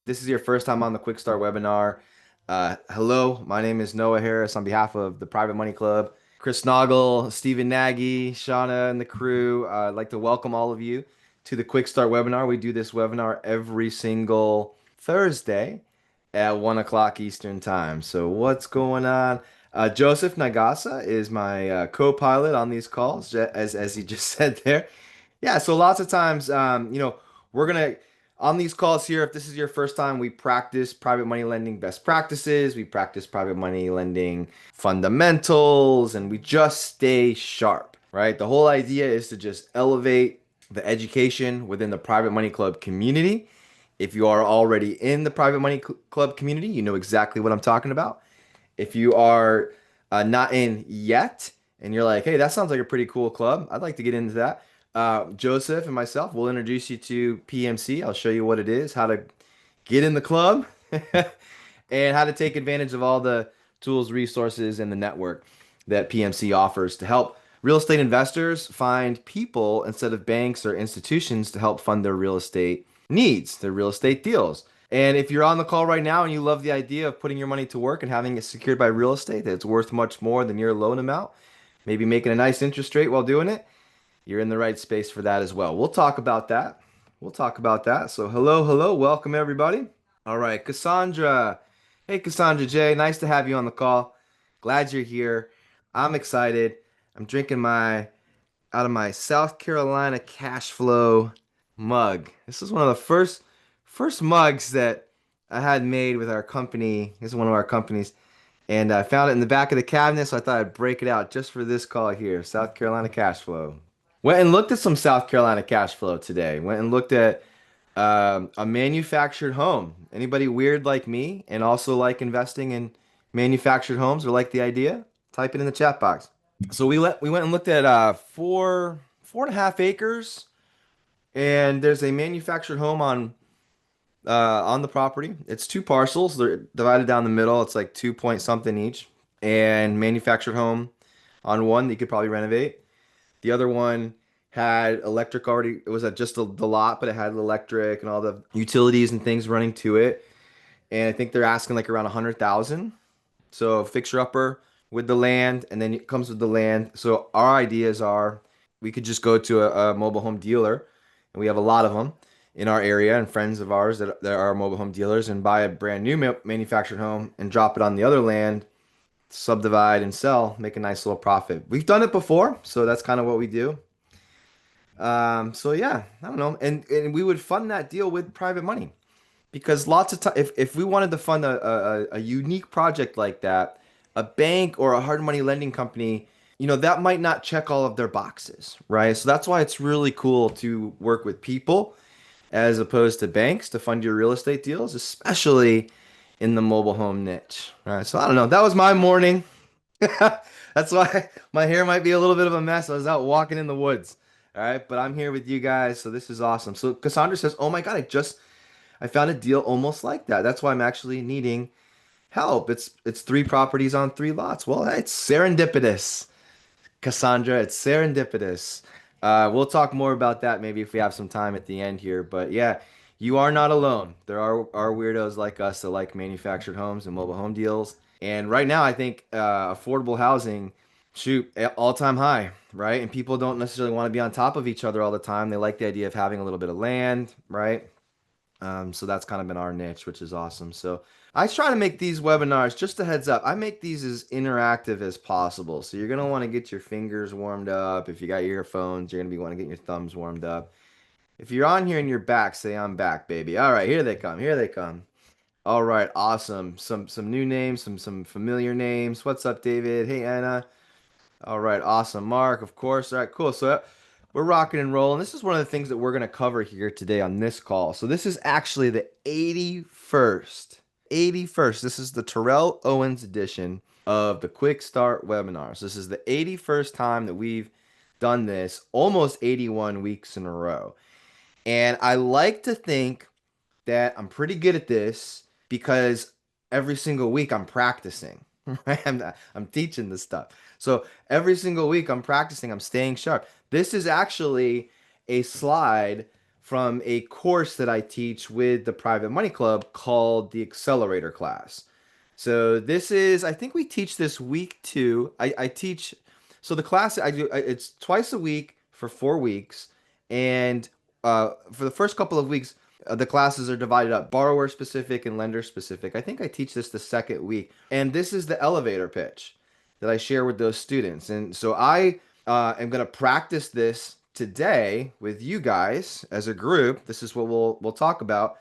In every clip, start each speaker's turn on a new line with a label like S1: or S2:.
S1: This is your first time on the Quickstart webinar. Hello, my name is Noah Harris on behalf of the Private Money Club. Chris Naugle, Stephen Nagy, Shauna, and the crew. I'd like to welcome all of you to the Quickstart webinar. We do this webinar every single Thursday at 1 o'clock Eastern Time. So what's going on? Joseph Nagasa is my co-pilot on these calls, as he just said there. Yeah, so lots of times, we're gonna on these calls here, if this is your first time, we practice private money lending best practices, we practice private money lending fundamentals, and we just stay sharp, right? The whole idea is to just elevate the education within the private money club community. If you are already in the private money club community, you know exactly what I'm talking about. If you are not in yet, and you're like, hey, that sounds like a pretty cool club, I'd like to get into that. Joseph and myself will introduce you to PMC. I'll show you what it is, how to get in the club, and how to take advantage of all the tools, resources, and the network that PMC offers to help real estate investors find people instead of banks or institutions to help fund their real estate needs, their real estate deals. And if you're on the call right now and you love the idea of putting your money to work and having it secured by real estate that's worth much more than your loan amount, maybe making a nice interest rate while doing it, you're in the right space for that as well. We'll talk about that. We'll talk about that. So, hello, hello. Welcome, everybody. All right, Cassandra. Hey, Cassandra J. Nice to have you on the call. Glad you're here. I'm excited. I'm drinking my out of my South Carolina cash flow mug. This is one of the first mugs that I had made with our company. This is one of our companies. And I found it in the back of the cabinet, so I thought I'd break it out just for this call here. South Carolina cash flow. Went and looked at some South Carolina cash flow today. Went and looked at a manufactured home. Anybody weird like me and also like investing in manufactured homes or like the idea? Type it in the chat box. So we went and looked at 4.5 acres, and there's a manufactured home on the property. It's two parcels. They're divided down the middle. It's like 2 point something each, and manufactured home on one that you could probably renovate. The other one had electric already. It was at just the lot, but it had electric and all the utilities and things running to it. And I think they're asking like around 100,000. So fixer upper with the land, and then it comes with the land. So our ideas are we could just go to a mobile home dealer, and we have a lot of them in our area and friends of ours that are mobile home dealers, and buy a brand new manufactured home and drop it on the other land, subdivide and sell, make a nice little profit. We've done it before, so that's kind of what we do. So yeah, I don't know, and we would fund that deal with private money because lots of time, if we wanted to fund a unique project like that, a bank or a hard money lending company, that might not check all of their boxes, right? So that's why it's really cool to work with people as opposed to banks to fund your real estate deals, especially in the mobile home niche. All right, so I don't know. That was my morning. That's why my hair might be a little bit of a mess. I was out walking in the woods. All right, but I'm here with you guys, so this is awesome. So Cassandra says, "Oh my God, I found a deal almost like that. That's why I'm actually needing help. It's three properties on three lots. Well, it's serendipitous, Cassandra. It's serendipitous. We'll talk more about that maybe if we have some time at the end here. But yeah, you are not alone. There are weirdos like us that like manufactured homes and mobile home deals. And right now, I think affordable housing, shoot, all-time high, right? And people don't necessarily want to be on top of each other all the time. They like the idea of having a little bit of land, right? So that's kind of been our niche, which is awesome. So I try to make these webinars, just a heads up, I make these as interactive as possible. So you're going to want to get your fingers warmed up. If you got earphones, you're going to be wanting to get your thumbs warmed up. If you're on here and you're back, say I'm back, baby. All right, here they come. Here they come. All right, awesome. Some new names, some familiar names. What's up, David? Hey, Anna. All right, awesome. Mark, of course. All right, cool. So we're rocking and rolling. This is one of the things that we're going to cover here today on this call. So this is actually the 81st. 81st. This is the Terrell Owens edition of the Quick Start webinars. This is the 81st time that we've done this, almost 81 weeks in a row. And I like to think that I'm pretty good at this because every single week I'm practicing, right? I'm teaching this stuff. So every single week I'm practicing, I'm staying sharp. This is actually a slide from a course that I teach with the Private Money Club called the Accelerator class. So this is, I think we teach this week two. I teach, so the class I do, it's twice a week for 4 weeks. And for the first couple of weeks, the classes are divided up, borrower specific and lender specific. I think I teach this the second week. And this is the elevator pitch that I share with those students. And so I am going to practice this today with you guys as a group. This is what we'll talk about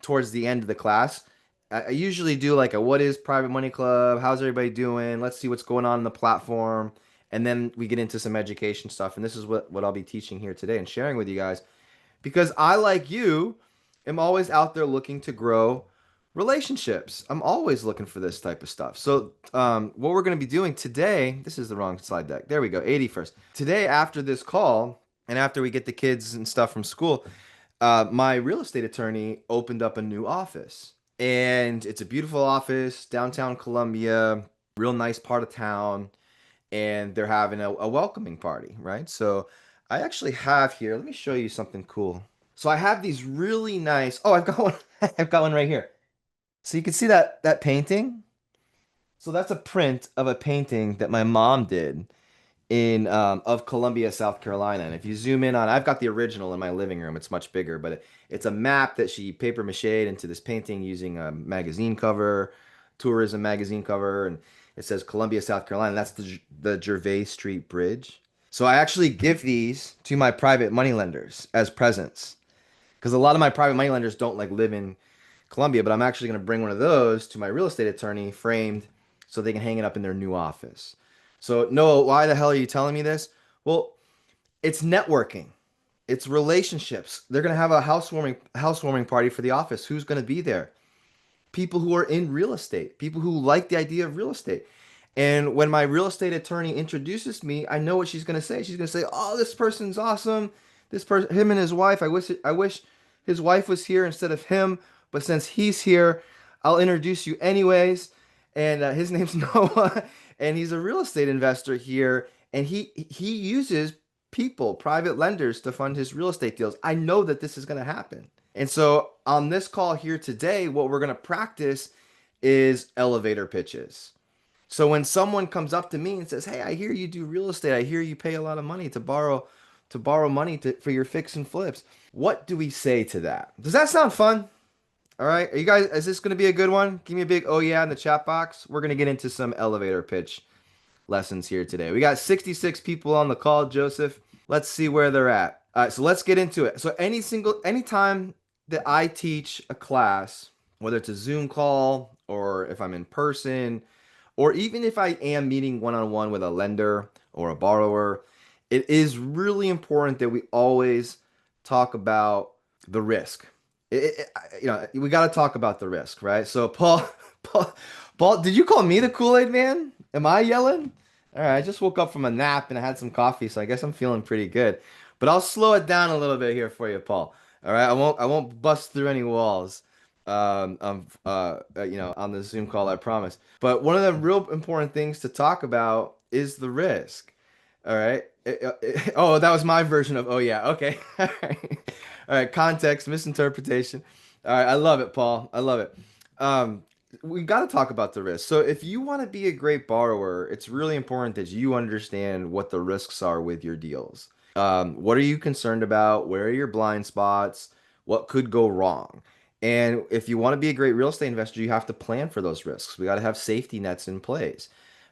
S1: towards the end of the class. I usually do like a what is Private Money Club? How's everybody doing? Let's see what's going on in the platform. And then we get into some education stuff. And this is what I'll be teaching here today and sharing with you guys. Because I, like you, am always out there looking to grow relationships. I'm always looking for this type of stuff. So what we're going to be doing today, this is the wrong slide deck. There we go, 81st. Today, after this call, and after we get the kids and stuff from school, my real estate attorney opened up a new office. And it's a beautiful office, downtown Columbia, real nice part of town. And they're having a welcoming party, right? So I actually have here, let me show you something cool. So I have these really nice, oh, I've got one, I've got one right here. So you can see that painting? So that's a print of a painting that my mom did in of Columbia, South Carolina. And if you zoom in on, I've got the original in my living room. It's much bigger, but it's a map that she paper mache'd into this painting using a magazine cover, tourism magazine cover, and it says Columbia, South Carolina. That's the Gervais Street Bridge. So I actually give these to my private money lenders as presents because a lot of my private money lenders don't like live in Columbia, but I'm actually going to bring one of those to my real estate attorney framed so they can hang it up in their new office. So, Noah, why the hell are you telling me this? Well, it's networking. It's relationships. They're going to have a housewarming party for the office. Who's going to be there? People who are in real estate, people who like the idea of real estate. And when my real estate attorney introduces me, I know what she's going to say. She's going to say, "Oh, this person's awesome. This person, him and his wife. I wish his wife was here instead of him, but since he's here, I'll introduce you anyways." And his name's Noah, and he's a real estate investor here, and he uses people, private lenders, to fund his real estate deals. I know that this is going to happen. And so on this call here today, what we're going to practice is elevator pitches. So when someone comes up to me and says, "Hey, I hear you do real estate. I hear you pay a lot of money to borrow money for your fix and flips." What do we say to that? Does that sound fun? All right. Are you guys, is this going to be a good one? Give me a big oh yeah in the chat box. We're going to get into some elevator pitch lessons here today. We got 66 people on the call, Joseph. Let's see where they're at. All right, so let's get into it. So anytime that I teach a class, whether it's a Zoom call or if I'm in person, or even if I am meeting one-on-one with a lender or a borrower, it is really important that we always talk about the risk. We got to talk about the risk, right? So Paul, Paul, did you call me the Kool-Aid man? Am I yelling? All right, I just woke up from a nap and I had some coffee, so I guess I'm feeling pretty good. But I'll slow it down a little bit here for you, Paul. All right, I won't bust through any walls. On the Zoom call, I promise. But one of the real important things to talk about is the risk. All right. Oh, that was my version of oh yeah. Okay. All right. All right. Context, misinterpretation. All right. I love it, Paul. I love it. We got to talk about the risk. So if you want to be a great borrower, it's really important that you understand what the risks are with your deals. What are you concerned about? Where are your blind spots? What could go wrong? And if you want to be a great real estate investor, you have to plan for those risks. We got to have safety nets in place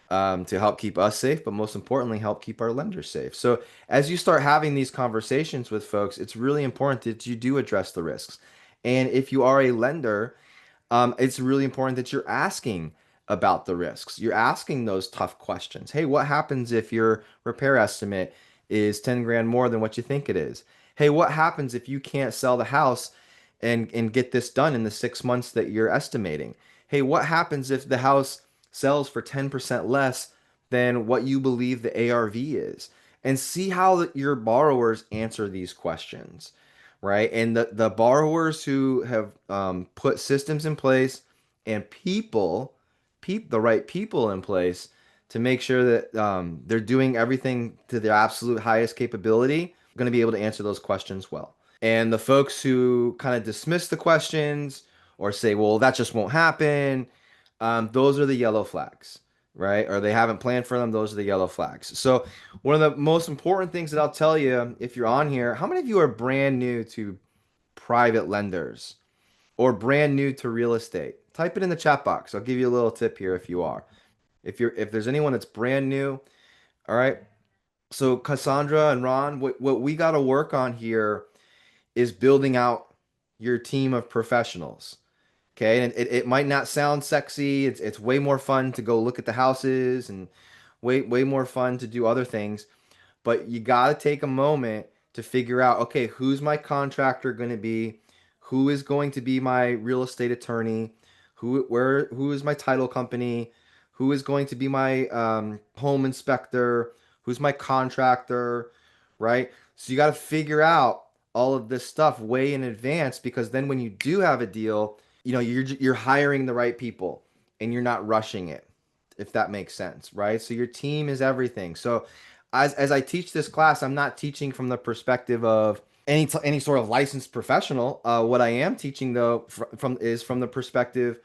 S1: to help keep us safe, but most importantly, help keep our lenders safe. So as you start having these conversations with folks, it's really important that you do address the risks. And if you are a lender, it's really important that you're asking about the risks. You're asking those tough questions. Hey, what happens if your repair estimate is 10 grand more than what you think it is? Hey, what happens if you can't sell the house and get this done in the 6 months that you're estimating? Hey, what happens if the house sells for 10% less than what you believe the ARV is? And see how your borrowers answer these questions, right? And the borrowers who have put systems in place and the right people in place to make sure that they're doing everything to their absolute highest capability, going to be able to answer those questions well. And the folks who kind of dismiss the questions or say, well, that just won't happen, those are the yellow flags, right? Or they haven't planned for them, those are the yellow flags. So, one of the most important things that I'll tell you if you're on here, how many of you are brand new to private lenders or brand new to real estate? Type it in the chat box. I'll give you a little tip here if you are. If there's anyone that's brand new, all right. So Cassandra and Ron, what we got to work on here is building out your team of professionals. Okay, and it might not sound sexy. It's way more fun to go look at the houses and way more fun to do other things. But you got to take a moment to figure out, okay, who's my contractor going to be? Who is going to be my real estate attorney? Who is my title company? Who is going to be my home inspector? Who's my contractor? Right? So you got to figure out all of this stuff way in advance because then when you do have a deal, you're hiring the right people and you're not rushing it, if that makes sense, right? So your team is everything. So as I teach this class, I'm not teaching from the perspective of any sort of licensed professional. What I am teaching though from the perspective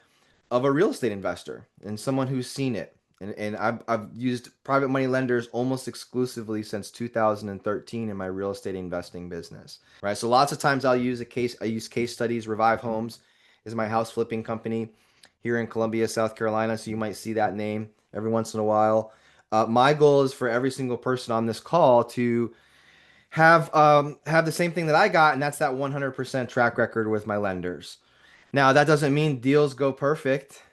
S1: of a real estate investor and someone who's seen it. And I've used private money lenders almost exclusively since 2013 in my real estate investing business, right? So lots of times I use case studies. Revive Homes is my house flipping company here in Columbia, South Carolina. So you might see that name every once in a while. My goal is for every single person on this call to have the same thing that I got, and that's that 100% track record with my lenders. Now, that doesn't mean deals go perfect,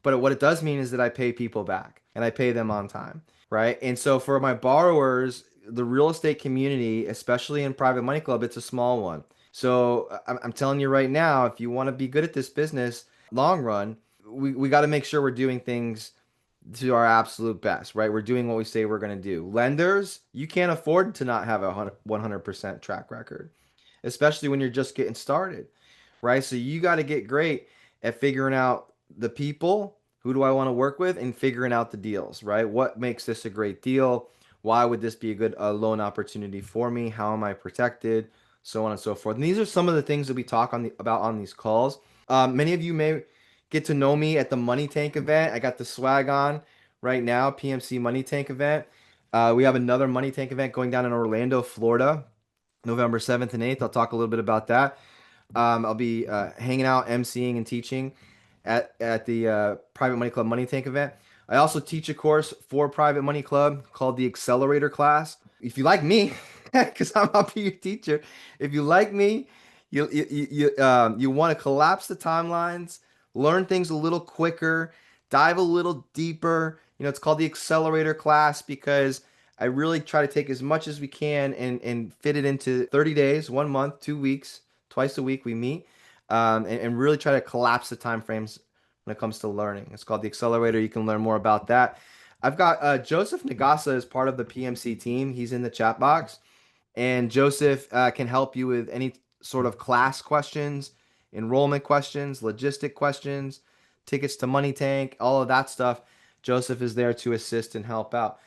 S1: but what it does mean is that I pay people back and I pay them on time, right? And so for my borrowers, the real estate community, especially in Private Money Club, it's a small one. So I'm telling you right now, if you want to be good at this business long run, we got to make sure we're doing things to our absolute best, right? We're doing what we say we're going to do. Lenders, you can't afford to not have a 100% track record, especially when you're just getting started, right? So you got to get great at figuring out the people, who do I want to work with, and figuring out the deals, right? What makes this a great deal? Why would this be a good loan opportunity for me? How am I protected? So on and so forth. And these are some of the things that we talk about on these calls. Many of you may get to know me at the Money Tank event. I got the swag on right now, PMC Money Tank event. We have another Money Tank event going down in Orlando, Florida, November 7th and 8th. I'll talk a little bit about that. I'll be hanging out, emceeing, and teaching at the Private Money Club Money Tank event. I also teach a course for Private Money Club called the Accelerator class. If you like me, because I'll be your teacher. If you like me, you want to collapse the timelines, learn things a little quicker, dive a little deeper. It's called the Accelerator class because I really try to take as much as we can and fit it into 30 days, 1 month, 2 weeks, twice a week we meet, and really try to collapse the time frames when it comes to learning. It's called the Accelerator. You can learn more about that. I've got Joseph Nagasa as part of the PMC team. He's in the chat box. And Joseph can help you with any sort of class questions, enrollment questions, logistic questions, tickets to Money Tank, all of that stuff. Joseph is there to assist and help out.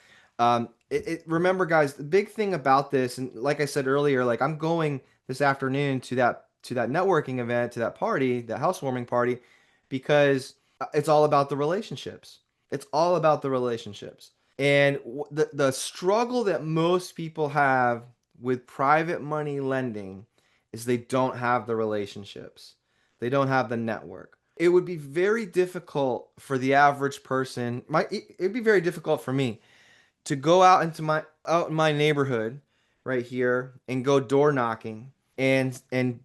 S1: Remember, guys, the big thing about this, and like I said earlier, like I'm going this afternoon to that networking event, to that party, that housewarming party, because it's all about the relationships. It's all about the relationships. And the struggle that most people have with private money lending is they don't have the relationships. They don't have the network. It would be very difficult for the average person. It'd be very difficult for me to go out in my neighborhood right here and go door knocking and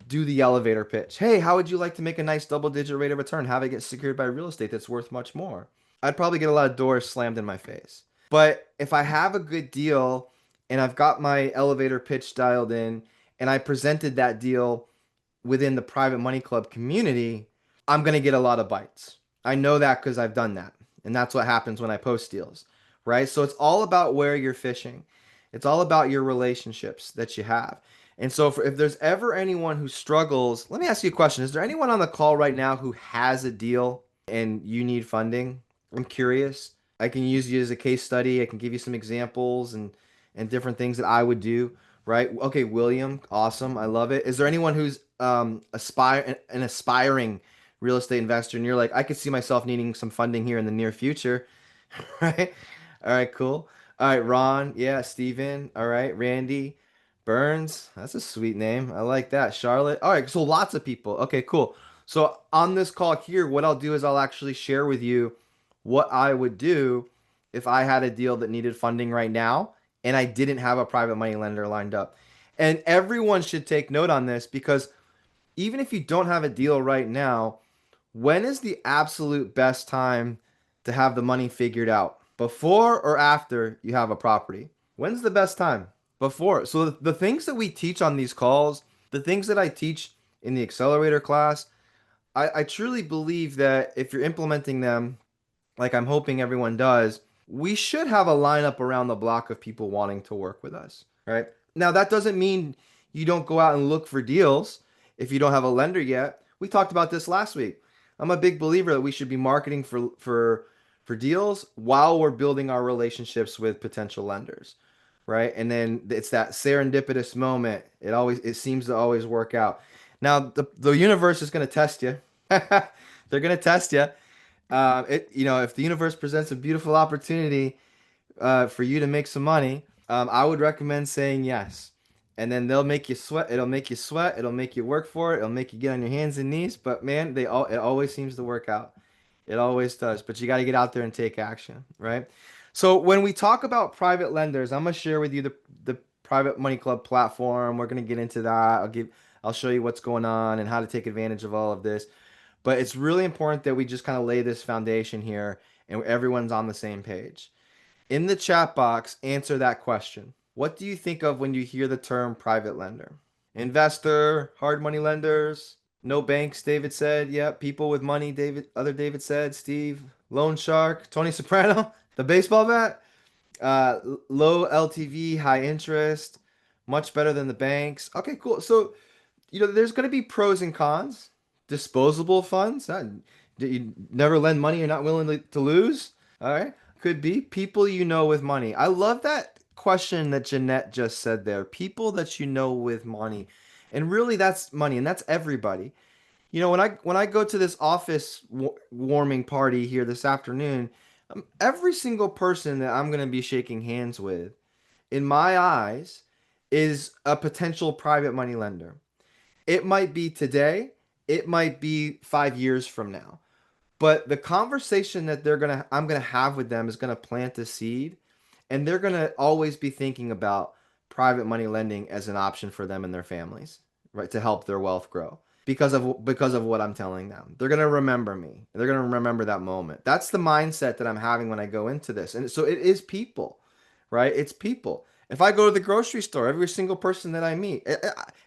S1: do the elevator pitch. Hey, how would you like to make a nice double digit rate of return? Have it get secured by real estate that's worth much more? I'd probably get a lot of doors slammed in my face. But if I have a good deal and I've got my elevator pitch dialed in and I presented that deal within the private money club community, I'm going to get a lot of bites. I know that because I've done that. And that's what happens when I post deals, right? So it's all about where you're fishing. It's all about your relationships that you have. And so if there's ever anyone who struggles, let me ask you a question. Is there anyone on the call right now who has a deal and you need funding? I'm curious. I can use you as a case study. I can give you some examples and different things that I would do, right? Okay, William, awesome. I love it. Is there anyone who's an aspiring real estate investor and you're like, I could see myself needing some funding here in the near future, right? All right, cool. All right, Ron, yeah, Steven, all right, Randy, Burns, that's a sweet name. I like that. Charlotte. All right, so lots of people. Okay, cool. So on this call here, what I'll do is I'll actually share with you what I would do if I had a deal that needed funding right now and I didn't have a private money lender lined up. And everyone should take note on this because even if you don't have a deal right now, when is the absolute best time to have the money figured out? Before or after you have a property? When's the best time? Before. So the things that we teach on these calls, the things that I teach in the accelerator class, I truly believe that if you're implementing them like I'm hoping everyone does, we should have a lineup around the block of people wanting to work with us, right? Now, that doesn't mean you don't go out and look for deals if you don't have a lender yet. We talked about this last week. I'm a big believer that we should be marketing for deals while we're building our relationships with potential lenders, right? And then it's that serendipitous moment. It seems to always work out. Now, the universe is going to test you. They're going to test you. If the universe presents a beautiful opportunity for you to make some money, I would recommend saying yes. And then they'll make you sweat. It'll make you sweat. It'll make you work for it. It'll make you get on your hands and knees. But man, it always seems to work out. It always does. But you got to get out there and take action, right? So when we talk about private lenders, I'm gonna share with you the Private Money Club platform. We're gonna get into that. I'll show you what's going on and how to take advantage of all of this. But it's really important that we just kind of lay this foundation here and everyone's on the same page. In the chat box, answer that question. What do you think of when you hear the term private lender? Investor, hard money lenders, no banks, David said. Yep, people with money, David said. Steve, loan shark, Tony Soprano, the baseball bat. Low LTV, high interest, much better than the banks. Okay, cool. So there's going to be pros and cons. Disposable funds. You never lend money you're not willing to lose. All right. Could be people you know with money. I love that question that Jeanette just said there. People that you know with money. And really that's money and that's everybody. When I go to this office warming party here this afternoon, every single person that I'm going to be shaking hands with, in my eyes, is a potential private money lender. It might be today, it might be 5 years from now. But the conversation that I'm gonna have with them is gonna plant a seed, and they're gonna always be thinking about private money lending as an option for them and their families, right, to help their wealth grow. Because of what I'm telling them. They're gonna remember me. They're gonna remember that moment. That's the mindset that I'm having when I go into this. And so it is people, right? It's people. If I go to the grocery store, every single person that I meet,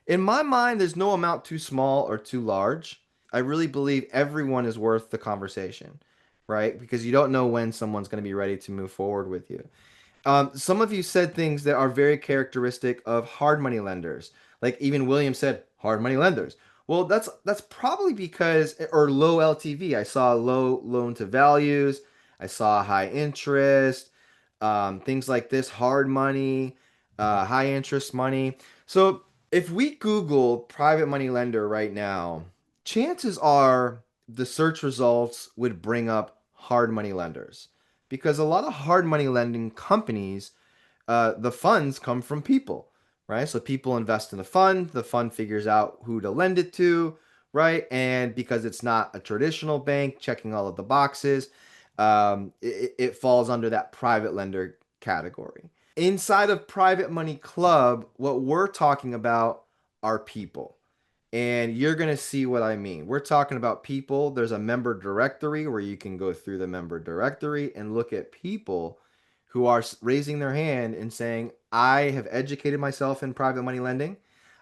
S1: in my mind, there's no amount too small or too large. I really believe everyone is worth the conversation, right? Because you don't know when someone's going to be ready to move forward with you. Some of you said things that are very characteristic of hard money lenders. Like even William said, hard money lenders. Well, that's probably because or low LTV. I saw low loan to values. I saw high interest, things like this, hard money, high interest money. So if we Google private money lender right now, chances are the search results would bring up hard money lenders because a lot of hard money lending companies, the funds come from people, right? So people invest in the fund figures out who to lend it to, right? And because it's not a traditional bank checking all of the boxes, it falls under that private lender category. Inside of Private Money Club, what we're talking about are people. And you're going to see what I mean. We're talking about people. There's a member directory where you can go through the member directory and look at people who are raising their hand and saying, I have educated myself in private money lending.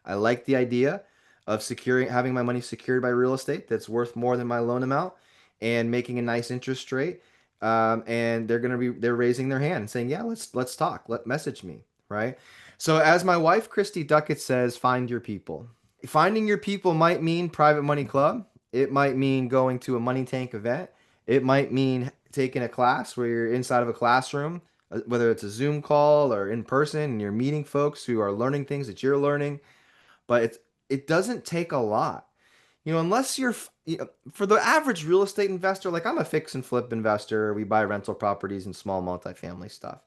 S1: I like the idea of having my money secured by real estate that's worth more than my loan amount and making a nice interest rate. And they're raising their hand and saying, yeah, let's talk. Message me, right? So as my wife Christy Duckett says, find your people. Finding your people might mean Private Money Club. It might mean going to a Money Tank event. It might mean taking a class where you're inside of a classroom whether it's a Zoom call or in person, and you're meeting folks who are learning things that you're learning. But it doesn't take a lot. Unless for the average real estate investor, like I'm a fix and flip investor, we buy rental properties and small multifamily stuff.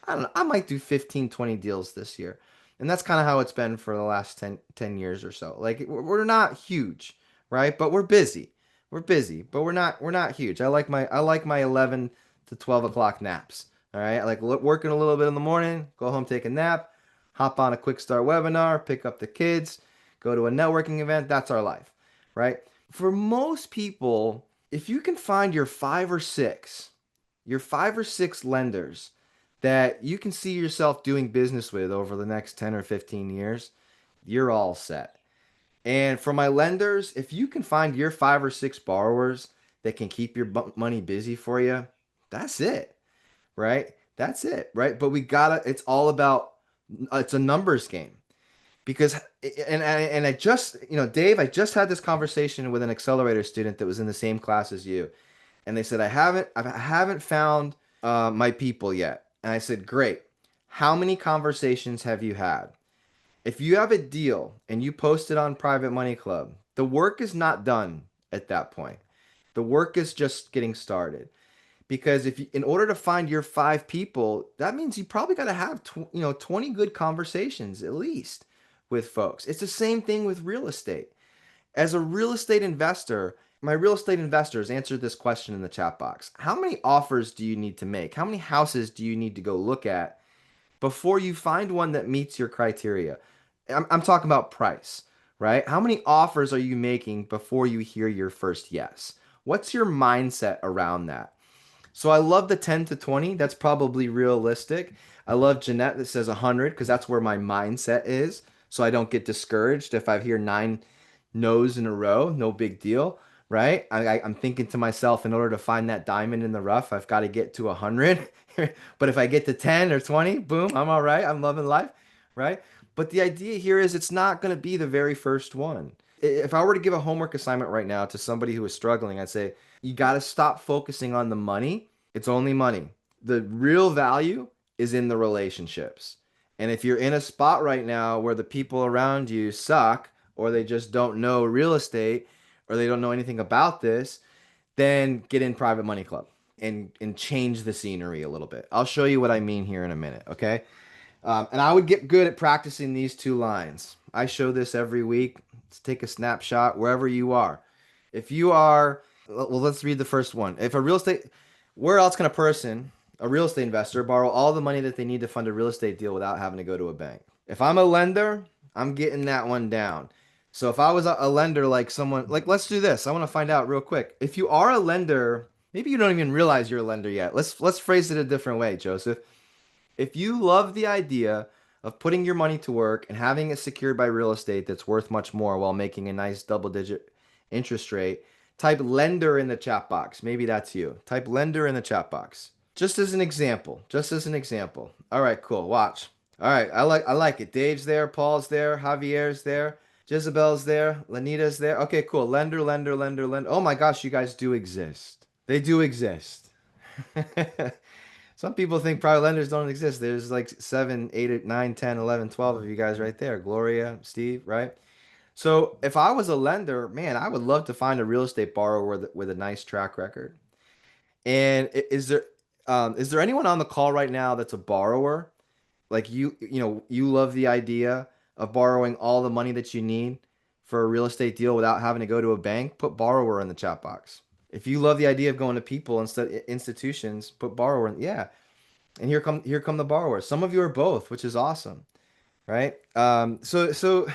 S1: I don't know, I might do 15, 20 deals this year. And that's kind of how it's been for the last ten years or so. Like we're not huge, right? But we're busy. We're busy, but we're not huge. I like my 11 to 12 o'clock naps. All right. I like working a little bit in the morning, go home, take a nap, hop on a quick start webinar, pick up the kids, go to a networking event. That's our life, right? For most people, if you can find your five or six lenders that you can see yourself doing business with over the next 10 or 15 years, you're all set. And for my lenders, if you can find your five or six borrowers that can keep your money busy for you, that's it, right? That's it, right? But it's all about, it's a numbers game. Because, and I just, Dave, I just had this conversation with an accelerator student that was in the same class as you. And they said, I haven't found my people yet. And I said, great. How many conversations have you had? If you have a deal and you post it on Private Money Club, the work is not done at that point. The work is just getting started. Because in order to find your five people, that means you probably got to have 20 good conversations at least with folks. It's the same thing with real estate. As a real estate investor, my real estate investors answered this question in the chat box. How many offers do you need to make? How many houses do you need to go look at before you find one that meets your criteria? I'm talking about price, right? How many offers are you making before you hear your first yes? What's your mindset around that? So I love the 10 to 20. That's probably realistic. I love Jeanette that says 100 because that's where my mindset is. So I don't get discouraged if I hear 9 no's in a row. No big deal, right? I'm thinking to myself, in order to find that diamond in the rough, I've got to get to 100. But if I get to 10 or 20, boom, I'm all right. I'm loving life, right? But the idea here is it's not going to be the very first one. If I were to give a homework assignment right now to somebody who is struggling, I'd say, you got to stop focusing on the money. It's only money. The real value is in the relationships. And if you're in a spot right now where the people around you suck, or they just don't know real estate, or they don't know anything about this, then get in Private Money Club and change the scenery a little bit. I'll show you what I mean here in a minute, okay? And I would get good at practicing these two lines. I show this every week. Let's take a snapshot wherever you are. If you are, well, let's read the first one. Where else can a real estate investor, borrow all the money that they need to fund a real estate deal without having to go to a bank? If I'm a lender, I'm getting that one down. So if I was a lender, like someone, like, let's do this. I want to find out real quick. If you are a lender, maybe you don't even realize you're a lender yet. Let's phrase it a different way, Joseph. If you love the idea of putting your money to work and having it secured by real estate that's worth much more while making a nice double-digit interest rate, type lender in the chat box. Maybe that's you. Type lender in the chat box. Just as an example. Just as an example. All right, cool. Watch. All right, I like it. Dave's there, Paul's there, Javier's there, Jezebel's there, Lanita's there. Okay, cool. Lender, lender, lender, lender. Oh my gosh, you guys do exist. They do exist. Some people think private lenders don't exist. There's like 7, 8, 9, 10, 11, 12 of you guys right there. Gloria, Steve, right? So if I was a lender, man, I would love to find a real estate borrower with a nice track record. And is there anyone on the call right now that's a borrower? Like you love the idea of borrowing all the money that you need for a real estate deal without having to go to a bank? Put borrower in the chat box. If you love the idea of going to people instead institutions, put borrower in. Yeah. And here come the borrowers. Some of you are both, which is awesome, right? So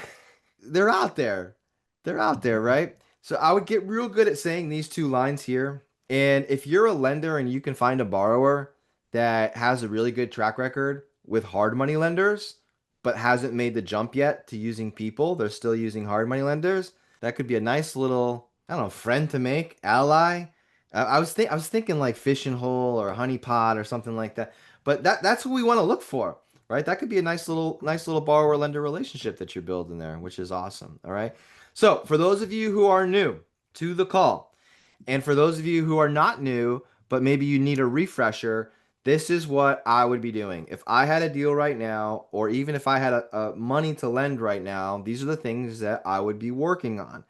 S1: they're out there. They're out there, right? So I would get real good at saying these two lines here. And if you're a lender and you can find a borrower that has a really good track record with hard money lenders, but hasn't made the jump yet to using people, they're still using hard money lenders, that could be a nice little, I don't know, friend to make, ally. I was thinking like fishing hole or honey pot or something like that. But that's what we want to look for, right? That could be a nice little borrower lender relationship that you're building there, which is awesome. All right. So for those of you who are new to the call, and for those of you who are not new, but maybe you need a refresher, This is what I would be doing. If I had a deal right now, or even if I had a money to lend right now, these are the things that I would be working on.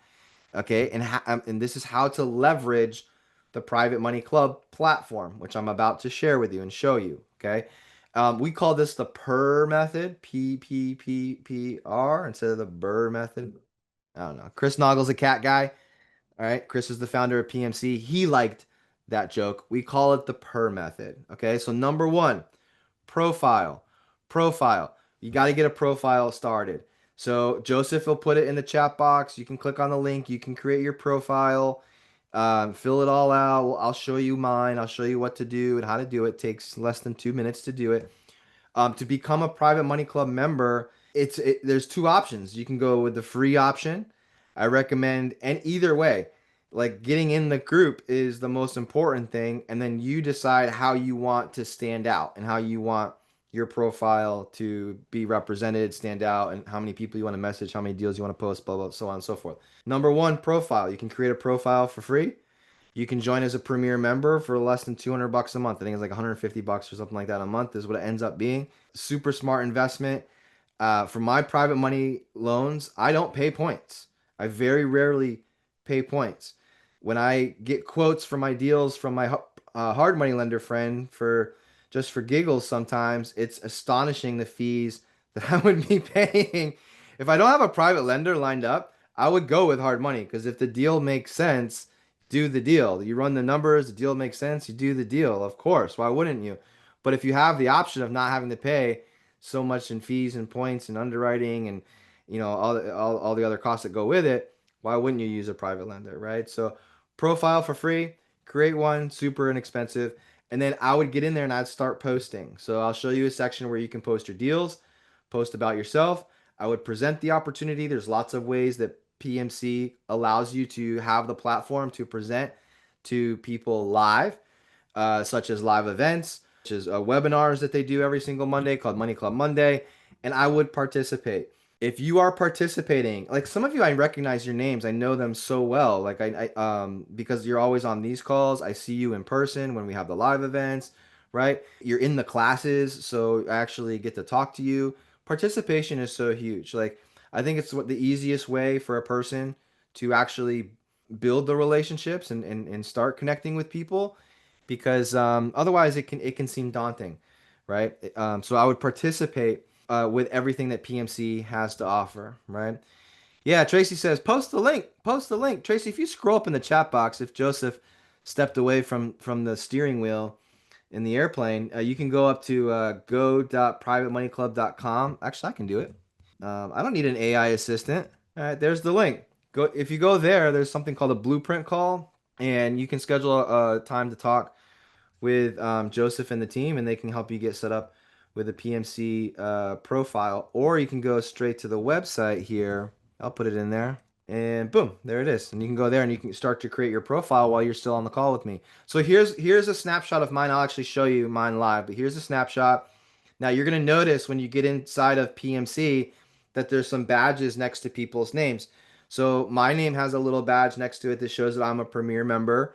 S1: Okay. And this is how to leverage the Private Money Club platform, which I'm about to share with you and show you. Okay. We call this the PER method, PPPPR, instead of the BRR method. I don't know. Chris Naugle's a cat guy. All right. Chris is the founder of PMC. He liked that joke. We call it the PER method. Okay. So, number one, profile. Profile. You got to get a profile started. So, Joseph will put it in the chat box. You can click on the link. You can create your profile, fill it all out. I'll show you mine. I'll show you what to do and how to do it. It takes less than 2 minutes to do it. To become a Private Money Club member, there's two options. You can go with the free option. I recommend, and either way, like getting in the group is the most important thing, and then you decide how you want to stand out and how you want your profile to be represented, stand out, and how many people you want to message, how many deals you want to post, blah blah, so on and so forth. Number one, profile. You can create a profile for free. You can join as a premier member for less than 200 bucks a month. I think it's like 150 bucks or something like that a month is what it ends up being. Super smart investment. For my private money loans, I don't pay points. I very rarely pay points. When I get quotes for my deals from my hard money lender friend for just for giggles, sometimes it's astonishing the fees that I would be paying. If I don't have a private lender lined up, I would go with hard money because if the deal makes sense, do the deal. You run the numbers, the deal makes sense, you do the deal. Of course, why wouldn't you? But if you have the option of not having to pay so much in fees and points and underwriting and all the other costs that go with it, why wouldn't you use a private lender, right? So profile for free, create one, super inexpensive, and then I would get in there and I'd start posting. So I'll show you a section where you can post your deals, post about yourself. I would present the opportunity. There's lots of ways that PMC allows you to have the platform to present to people live, such as live events, such as webinars that they do every single Monday called Money Club Monday. And I would participate. If you are participating, like some of you, I recognize your names. I know them so well. Like because you're always on these calls. I see you in person when we have the live events, right? You're in the classes, so I actually get to talk to you. Participation is so huge. Like I think it's what the easiest way for a person to actually build the relationships and start connecting with people because otherwise it can seem daunting, right? So I would participate with everything that PMC has to offer, right? Yeah, Tracy says post the link, post the link. Tracy, if you scroll up in the chat box, if Joseph stepped away from the steering wheel in the airplane, you can go up to go.privatemoneyclub.com. Actually, I can do it. I don't need an AI assistant. All right, there's the link. Go if you go there. There's something called a blueprint call, and you can schedule a time to talk with Joseph and the team, and they can help you get set up with a PMC profile, or you can go straight to the website here. I'll put it in there, and boom, there it is. And you can go there, and you can start to create your profile while you're still on the call with me. So here's a snapshot of mine. I'll actually show you mine live, but here's a snapshot. Now you're gonna notice when you get inside of PMC that there's some badges next to people's names. So my name has a little badge next to it that shows that I'm a premier member.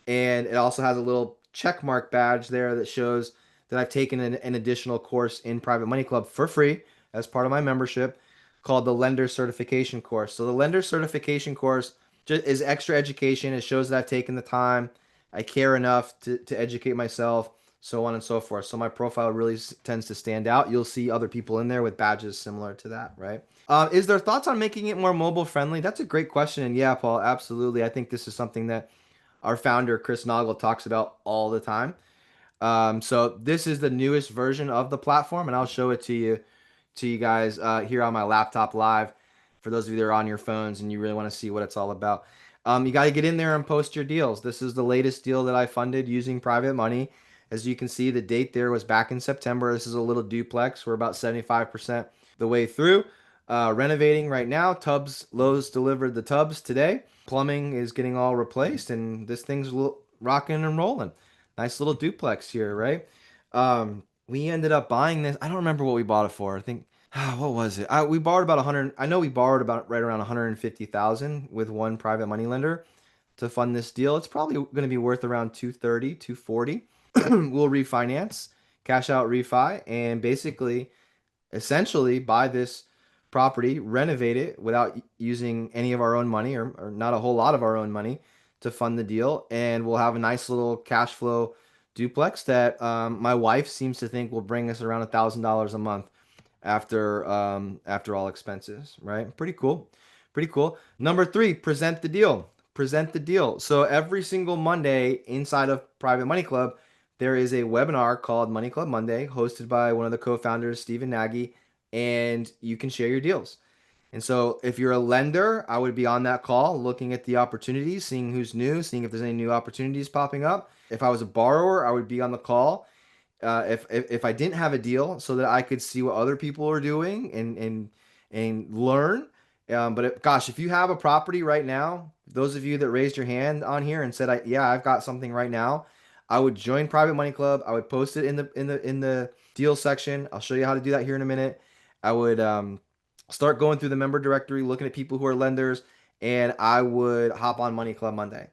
S1: And it also has a little check mark badge there that shows that I've taken an additional course in Private Money Club for free as part of my membership called the Lender Certification Course. So the Lender Certification Course just is extra education. It shows that I've taken the time. I care enough to educate myself, so on and so forth. So my profile really tends to stand out. You'll see other people in there with badges similar to that, right? Is there thoughts on making it more mobile friendly? That's a great question. And yeah, Paul, absolutely. I think this is something that our founder, Chris Naugle, talks about all the time. So this is the newest version of the platform, and I'll show it to you guys here on my laptop live. For those of you that are on your phones and you really want to see what it's all about, you got to get in there and post your deals. This is the latest deal that I funded using private money. As you can see, the date there was back in September. This is a little duplex. We're about 75% the way through. Renovating right now. Tubs, Lowe's delivered the tubs today. Plumbing is getting all replaced, and this thing's rocking and rolling. Nice little duplex here, right? We ended up buying this. I don't remember what we bought it for. I think what was it? We borrowed about 100. I know we borrowed about right around 150,000 with one private money lender to fund this deal. It's probably going to be worth around 230, 240. we'll refinance, cash out refi, and basically essentially buy this property, renovate it without using any of our own money or not a whole lot of our own money to fund the deal. And we'll have a nice little cash flow duplex that my wife seems to think will bring us around $1,000 a month after all expenses, right? Pretty cool. Pretty cool. Number three, present the deal. Present the deal. So every single Monday inside of Private Money Club, there is a webinar called Money Club Monday, hosted by one of the co-founders, Stephen Nagy, and you can share your deals. And so if you're a lender, I would be on that call looking at the opportunities, seeing who's new, seeing if there's any new opportunities popping up. If I was a borrower, I would be on the call if I didn't have a deal so that I could see what other people are doing and learn. Gosh, if you have a property right now, those of you that raised your hand on here and said, "Yeah, I've got something right now," I would join Private Money Club. I would post it in the deal section. I'll show you how to do that here in a minute. I would start going through the member directory, looking at people who are lenders, and I would hop on Money Club Monday.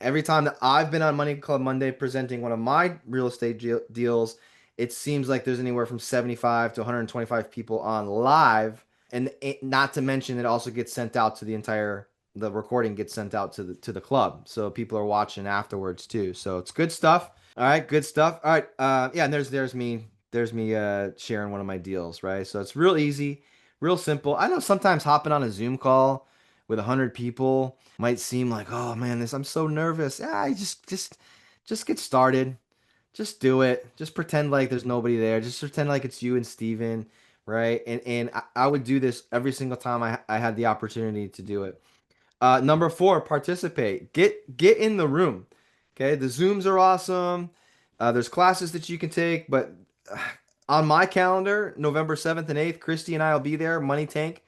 S1: Every time that I've been on Money Club Monday presenting one of my real estate deals, it seems like there's anywhere from 75 to 125 people on live. And not to mention, it also gets sent out to the recording gets sent out to the club. So people are watching afterwards too. So it's good stuff. All right, good stuff. All right. Yeah, and there's me sharing one of my deals, right? So it's real easy, real simple. I know sometimes hopping on a Zoom call with 100 people might seem like, oh man, this I'm so nervous. Yeah, I just get started. Just do it. Just pretend like there's nobody there. Just pretend like it's you and Steven, right? And I would do this every single time I had the opportunity to do it. Number four, participate. Get in the room. Okay, the Zooms are awesome. There's classes that you can take, but on my calendar, November 7th and 8th, Christy and I will be there. Money Tank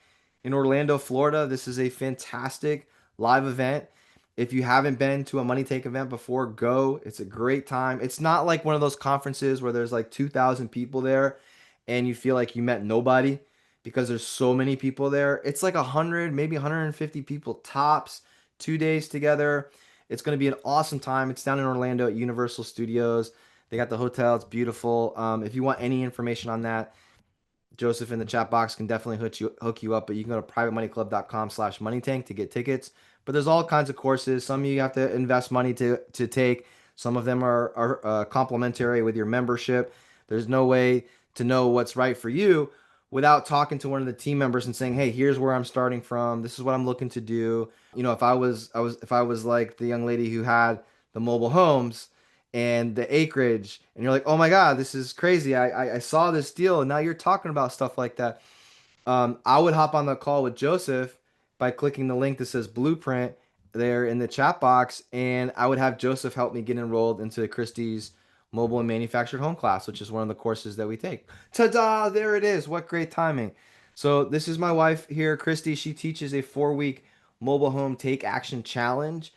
S1: in Orlando, Florida. This is a fantastic live event. If you haven't been to a Money Tank event before, go. It's a great time. It's not like one of those conferences where there's like 2,000 people there and you feel like you met nobody because there's so many people there. It's like 100, maybe 150 people tops, 2 days together. It's going to be an awesome time. It's down in Orlando at Universal Studios. They got the hotel. It's beautiful. If you want any information on that, Joseph in the chat box can definitely hook you up, but you can go to privatemoneyclub.com/moneytank to get tickets. But there's all kinds of courses. Some of you have to invest money to take. Some of them are complimentary with your membership. There's no way to know what's right for you without talking to one of the team members and saying, "Hey, here's where I'm starting from. This is what I'm looking to do." If I was like the young lady who had the mobile homes and the acreage, and you're like, "Oh my God, this is crazy. I saw this deal, and now you're talking about stuff like that." I would hop on the call with Joseph by clicking the link that says Blueprint there in the chat box, and I would have Joseph help me get enrolled into Christie's mobile and manufactured home class, which is one of the courses that we take. Ta-da! There it is. What great timing. So this is my wife here, Christy. She teaches a 4-week mobile home take action challenge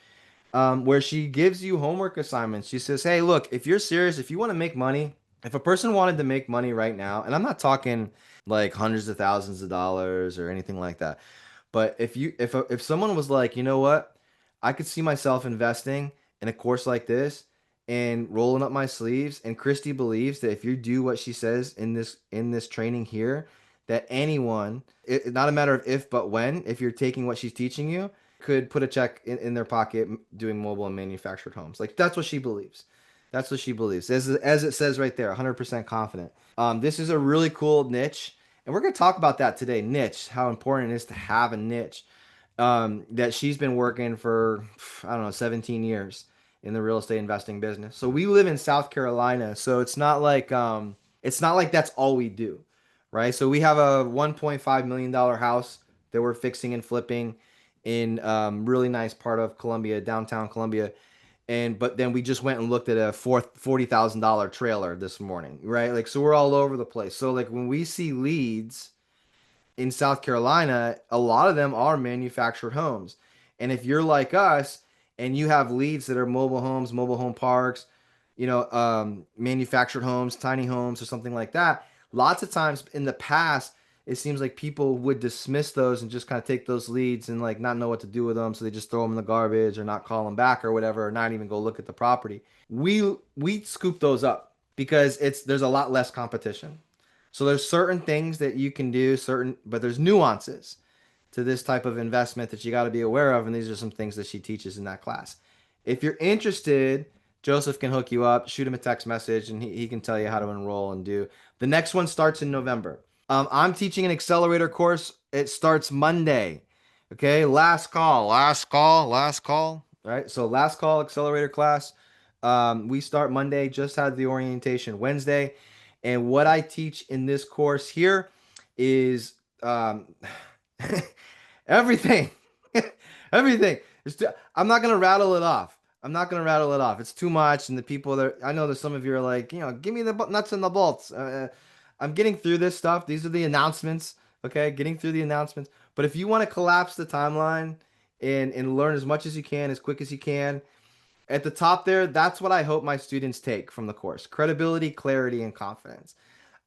S1: where she gives you homework assignments. She says, "Hey, look, if you're serious, if you want to make money, if a person wanted to make money right now, and I'm not talking like hundreds of thousands of dollars or anything like that, but if someone was like, you know what, I could see myself investing in a course like this and rolling up my sleeves, and Christy believes that if you do what she says in this training here, that anyone, not a matter of if but when, if you're taking what she's teaching you, could put a check in their pocket doing mobile and manufactured homes. Like that's what she believes. That's what she believes. As it says right there, 100% confident. This is a really cool niche. And we're going to talk about that today. Niche, how important it is to have a niche that she's been working for, I don't know, 17 years in the real estate investing business. So we live in South Carolina. So it's not like that's all we do, right? So we have a $1.5 million house that we're fixing and flipping in really nice part of Columbia, downtown Columbia. But then we just went and looked at a $40,000 trailer this morning, right? Like, so we're all over the place. So like when we see leads in South Carolina, a lot of them are manufactured homes. And if you're like us and you have leads that are mobile homes, mobile home parks, manufactured homes, tiny homes, or something like that, lots of times in the past, it seems like people would dismiss those and just kind of take those leads and like not know what to do with them, so they just throw them in the garbage or not call them back or whatever, or not even go look at the property. We scoop those up because there's a lot less competition. So there's certain things that you can do, but there's nuances to this type of investment that you got to be aware of, and these are some things that she teaches in that class. If you're interested, Joseph can hook you up, shoot him a text message, and he can tell you how to enroll and do. The next one starts in November. I'm teaching an accelerator course. It starts Monday. Okay, last call, last call, last call. All right, so last call accelerator class. We start Monday, just had the orientation Wednesday. And what I teach in this course here is everything. Everything. I'm not gonna rattle it off. I'm not gonna rattle it off. It's too much, and the people that I know that some of you are like, give me the nuts and the bolts. I'm getting through this stuff. These are the announcements. Okay, getting through the announcements. But if you want to collapse the timeline and learn as much as you can, as quick as you can, at the top there, that's what I hope my students take from the course: credibility, clarity, and confidence.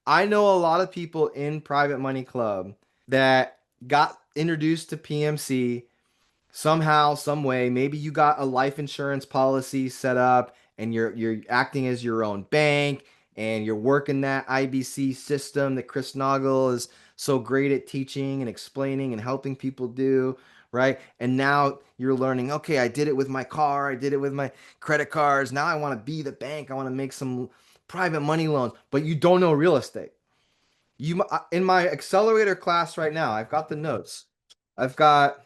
S1: I know a lot of people in Private Money Club that got introduced to PMC somehow, some way. Maybe you got a life insurance policy set up and you're acting as your own bank and you're working that IBC system that Chris Naugle is so great at teaching and explaining and helping people do, right? And now you're learning, okay, I did it with my car, I did it with my credit cards. Now I want to be the bank. I want to make some private money loans, but you don't know real estate. In my accelerator class right now, I've got the notes. I've got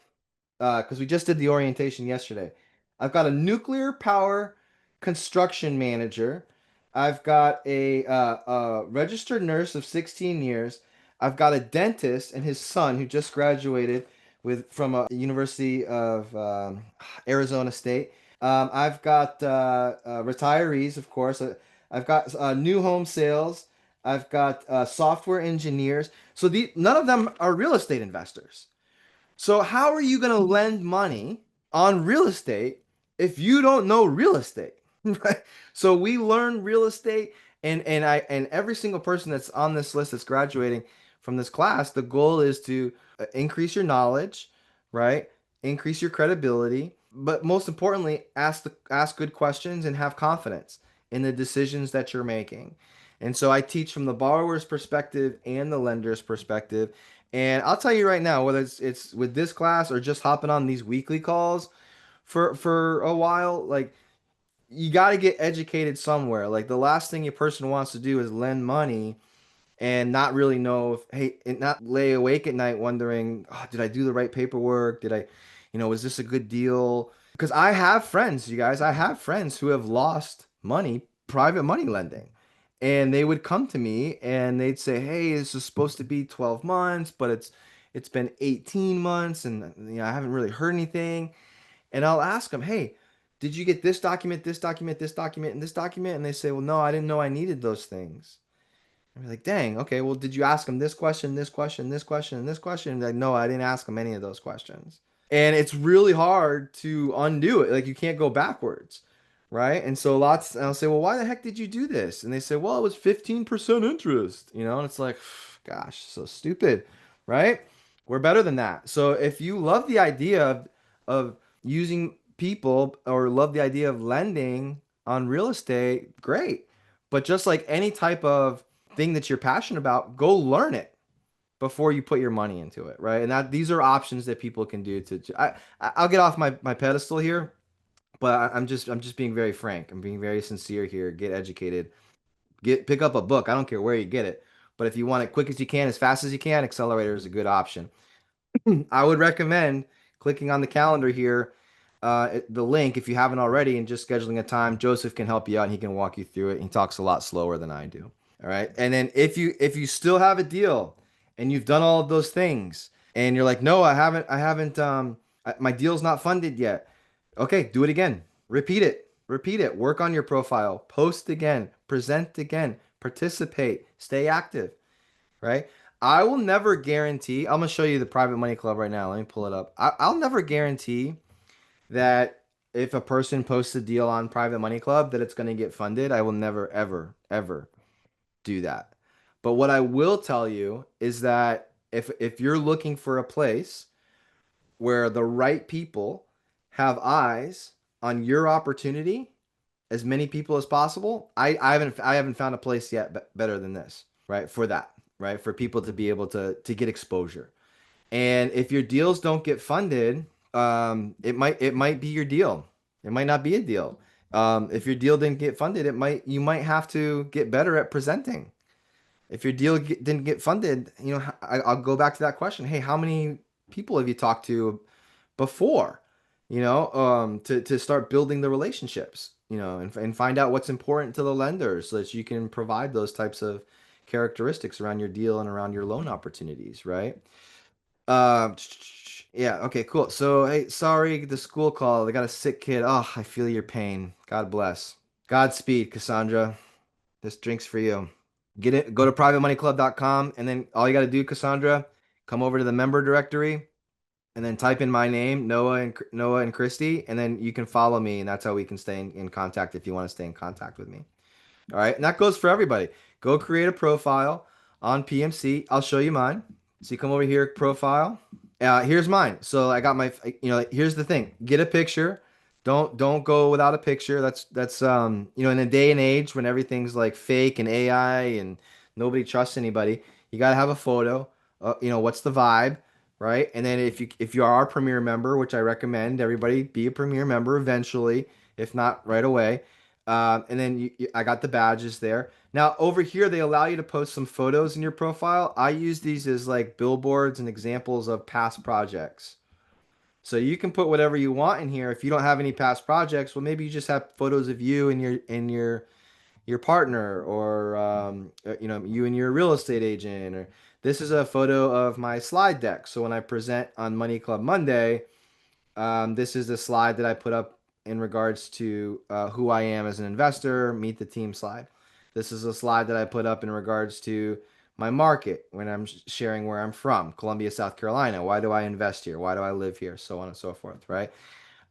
S1: because we just did the orientation yesterday. I've got a nuclear power construction manager. I've got a registered nurse of 16 years. I've got a dentist and his son who just graduated from a University of Arizona State. I've got retirees, of course. I've got new home sales. I've got software engineers. So none of them are real estate investors. So how are you going to lend money on real estate if you don't know real estate? Right? So we learn real estate and every single person that's on this list that's graduating from this class, the goal is to increase your knowledge, right? Increase your credibility, but most importantly, ask good questions and have confidence in the decisions that you're making. And so I teach from the borrower's perspective and the lender's perspective. And I'll tell you right now, whether it's with this class or just hopping on these weekly calls for a while, like you got to get educated somewhere. Like the last thing a person wants to do is lend money and not really know if, hey, and not lay awake at night wondering, oh, did I do the right paperwork? Was this a good deal? Because I have friends, you guys, I have friends who have lost money, private money lending. And they would come to me and they'd say, hey, this is supposed to be 12 months, but it's been 18 months and I haven't really heard anything. And I'll ask them, hey, did you get this document, this document, this document, and this document? And they say, well, no, I didn't know I needed those things. I'm like, dang, okay, well, did you ask them this question, this question, this question, and this question? And like, no, I didn't ask them any of those questions. And it's really hard to undo it. Like, you can't go backwards, right? And so and I'll say, well, why the heck did you do this? And they say, well, it was 15% interest, and it's like, gosh, so stupid, right? We're better than that. So if you love the idea of using people or love the idea of lending on real estate, great. But just like any type of thing that you're passionate about, go learn it before you put your money into it, right? And these are options that people can do I'll get off my pedestal here, but I'm just being very frank. I'm being very sincere here. Get educated. Pick up a book. I don't care where you get it. But if you want it quick as you can, as fast as you can, Accelerator is a good option. I would recommend clicking on the calendar here, the link if you haven't already, and just scheduling a time. Joseph can help you out and he can walk you through it. He talks a lot slower than I do. All right. And then if you still have a deal and you've done all of those things and you're like, no, I haven't my deal's not funded yet. Okay, do it again. Repeat it. Repeat it. Work on your profile. Post again. Present again. Participate. Stay active, right? I will never guarantee, I'm gonna show you the Private Money Club right now. Let me pull it up. I'll never guarantee that if a person posts a deal on Private Money Club that it's gonna get funded. I will never, ever, ever do that. But what I will tell you is that if you're looking for a place where the right people have eyes on your opportunity, as many people as possible, I haven't found a place yet better than this, right? For that, right? For people to be able to get exposure. And if your deals don't get funded, it might be your deal. It might not be a deal. If your deal didn't get funded, you might have to get better at presenting. If your deal didn't get funded, I'll go back to that question. Hey, how many people have you talked to before? To start building the relationships, and find out what's important to the lenders so that you can provide those types of characteristics around your deal and around your loan opportunities, right? Uh, yeah, okay, cool. So, hey, sorry, the school call. They got a sick kid. Oh, I feel your pain. God bless. Godspeed, Cassandra. This drink's for you. Get it, go to privatemoneyclub.com, and then all you got to do, Cassandra, come over to the member directory and then type in my name, Noah and Christy, and then you can follow me, and that's how we can stay in contact if you want to stay in contact with me. All right, and that goes for everybody. Go create a profile on PMC. I'll show you mine. So you come over here, profile. Here's mine. So I got my, here's the thing. Get a picture. Don't go without a picture. That's in a day and age when everything's like fake and AI and nobody trusts anybody, you gotta have a photo. What's the vibe, right? And then if you are a Premier member, which I recommend everybody be a Premier member eventually, if not right away. And then I got the badges there. Now over here, they allow you to post some photos in your profile. I use these as like billboards and examples of past projects. So you can put whatever you want in here. If you don't have any past projects, well, maybe you just have photos of you and your partner, or you and your real estate agent. Or this is a photo of my slide deck. So when I present on Money Club Monday, this is the slide that I put up in regards to who I am as an investor, meet the team slide. This is a slide that I put up in regards to my market when I'm sharing where I'm from, Columbia, South Carolina. Why do I invest here? Why do I live here? So on and so forth, right?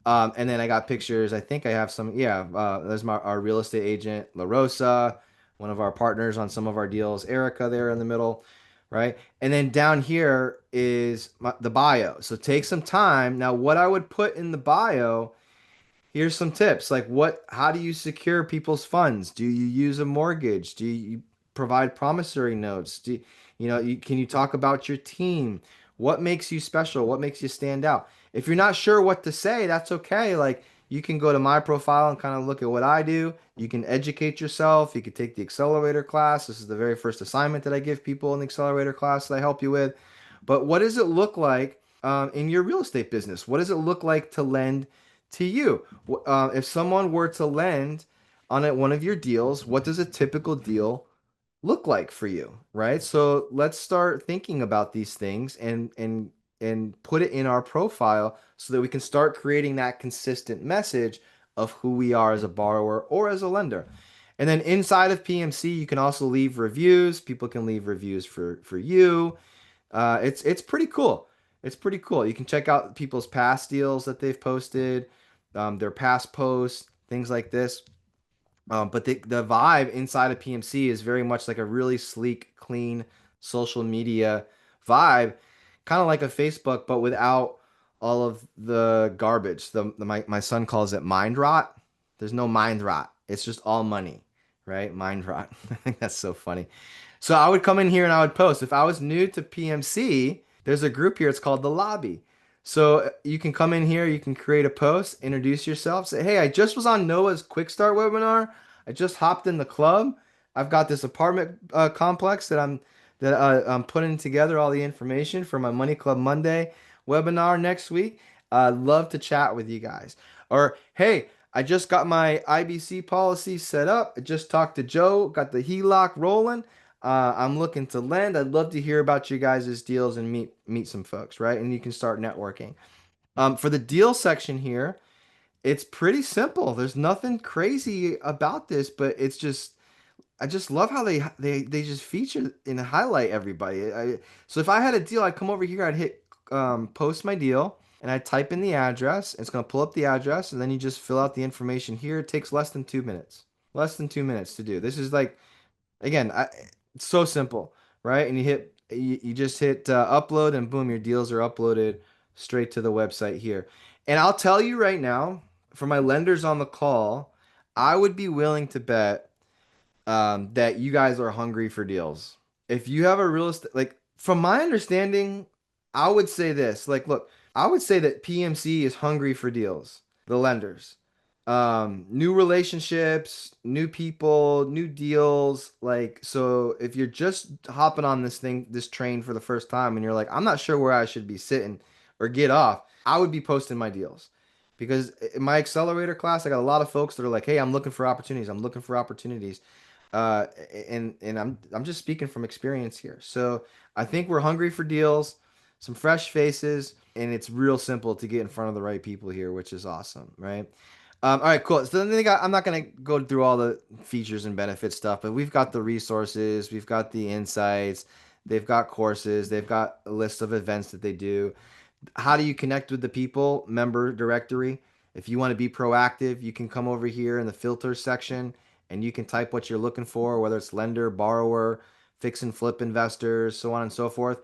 S1: And then I got pictures. I think I have some. Yeah, there's our real estate agent, La Rosa, one of our partners on some of our deals, Erica, there in the middle, right? And then down here is the bio. So take some time. Now, what I would put in the bio, here's some tips. Like how do you secure people's funds? Do you use a mortgage? Do you provide promissory notes? Can you talk about your team? What makes you special? What makes you stand out? If you're not sure what to say, that's okay. Like you can go to my profile and kind of look at what I do. You can educate yourself. You can take the accelerator class. This is the very first assignment that I give people in the accelerator class that I help you with. But what does it look like in your real estate business? What does it look like to lend to you? If someone were to lend on one of your deals, what does a typical deal look like for you, right? So let's start thinking about these things and put it in our profile so that we can start creating that consistent message of who we are as a borrower or as a lender. And then inside of PMC, you can also leave reviews. People can leave reviews for you. It's pretty cool. It's pretty cool. You can check out people's past deals that they've posted, their past posts, things like this. But the vibe inside of PMC is very much like a really sleek, clean social media vibe, kind of like a Facebook, but without all of the garbage. My son calls it mind rot. There's no mind rot. It's just all money, right? Mind rot. I think that's so funny. So I would come in here and I would post. If I was new to PMC, there's a group here. It's called the Lobby. So you can come in here, you can create a post, introduce yourself, say, "Hey, I just was on Noah's Quickstart webinar. I just hopped in the club. I've got this apartment complex that I'm putting together all the information for my Money Club Monday webinar next week. I'd love to chat with you guys." Or, "Hey, I just got my IBC policy set up. I just talked to Joe, got the HELOC rolling. I'm looking to lend. I'd love to hear about you guys' deals and meet some folks," right? And you can start networking. For the deal section here, it's pretty simple. There's nothing crazy about this, but I just love how they just feature and highlight everybody. So if I had a deal, I'd come over here, I'd hit post my deal, and I'd type in the address. It's gonna pull up the address, and then you just fill out the information here. It takes less than 2 minutes. Less than 2 minutes to do. This is like, again, it's so simple, right? And you You just hit upload and boom, your deals are uploaded straight to the website here. And I'll tell you right now, for my lenders on the call, I would be willing to bet that you guys are hungry for deals. If you have a real estate, like from my understanding, I would say this. Like, look, I would say that PMC is hungry for deals, the lenders. New relationships, new people, new deals. Like, so if you're just hopping on this train for the first time and you're like, I'm not sure where I should be sitting or get off, I would be posting my deals. Because in my accelerator class, I got a lot of folks that are like, "Hey, I'm looking for opportunities. I'm looking for opportunities." Uh, and I'm just speaking from experience here. So I think we're hungry for deals, some fresh faces, and it's real simple to get in front of the right people here, which is awesome, right? All right, cool. So then I'm not gonna go through all the features and benefit stuff, but we've got the resources, we've got the insights, they've got courses, they've got a list of events that they do. How do you connect with the people? Member directory. If you want to be proactive, you can come over here in the filters section and you can type what you're looking for, whether it's lender, borrower, fix and flip investors, so on and so forth.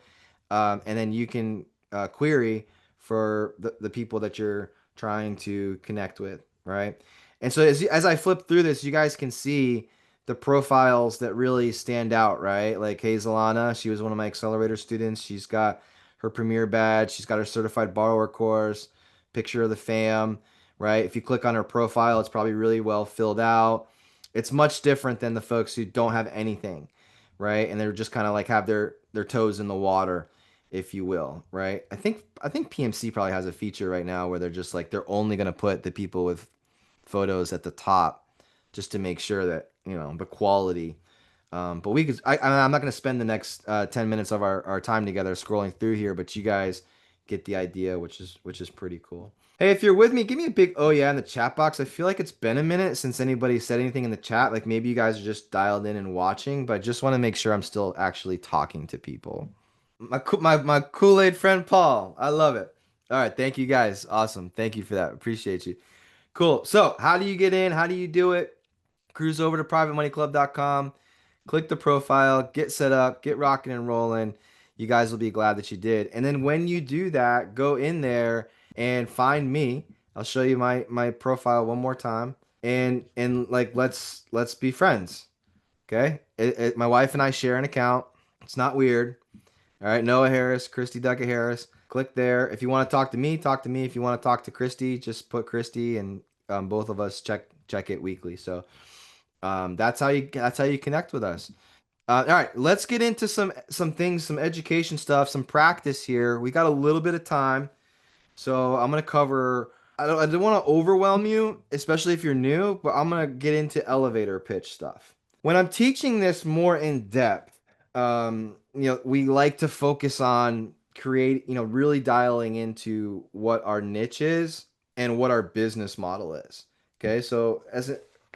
S1: And then you can query for the people that you're trying to connect with, right? And so as I flip through this, you guys can see the profiles that really stand out, right? Like Hazelana, she was one of my accelerator students. She's got her premier badge, she's got her certified borrower course, picture of the fam, right? If you click on her profile, it's probably really well filled out. It's much different than the folks who don't have anything, right? And they're just kind of like have their toes in the water, if you will, right? I think PMC probably has a feature right now where they're just like they're only going to put the people with photos at the top just to make sure that, the quality. But I'm not going to spend the next 10 minutes of our time together scrolling through here, but you guys get the idea, which is pretty cool. Hey, if you're with me, give me a big oh yeah in the chat box. I feel like it's been a minute since anybody said anything in the chat. Like maybe you guys are just dialed in and watching, but just want to make sure I'm still actually talking to people. My Kool-Aid friend Paul. I love it. All right, thank you guys. Awesome. Thank you for that. Appreciate you. Cool. So, how do you get in? How do you do it? Cruise over to privatemoneyclub.com, click the profile, get set up, get rocking and rolling. You guys will be glad that you did. And then when you do that, go in there and find me. I'll show you my profile one more time. And like let's be friends. Okay? My wife and I share an account. It's not weird. All right, Noah Harris, Christy Duckett Harris. Click there. If you want to talk to me, talk to me. If you want to talk to Christy, just put Christy, and both of us check it weekly. So that's how you connect with us. All right, let's get into some things, some education stuff, some practice here. We got a little bit of time, so I'm gonna cover. I don't want to overwhelm you, especially if you're new, but I'm gonna get into elevator pitch stuff. When I'm teaching this more in depth, we like to focus on really dialing into what our niche is and what our business model is. Okay, so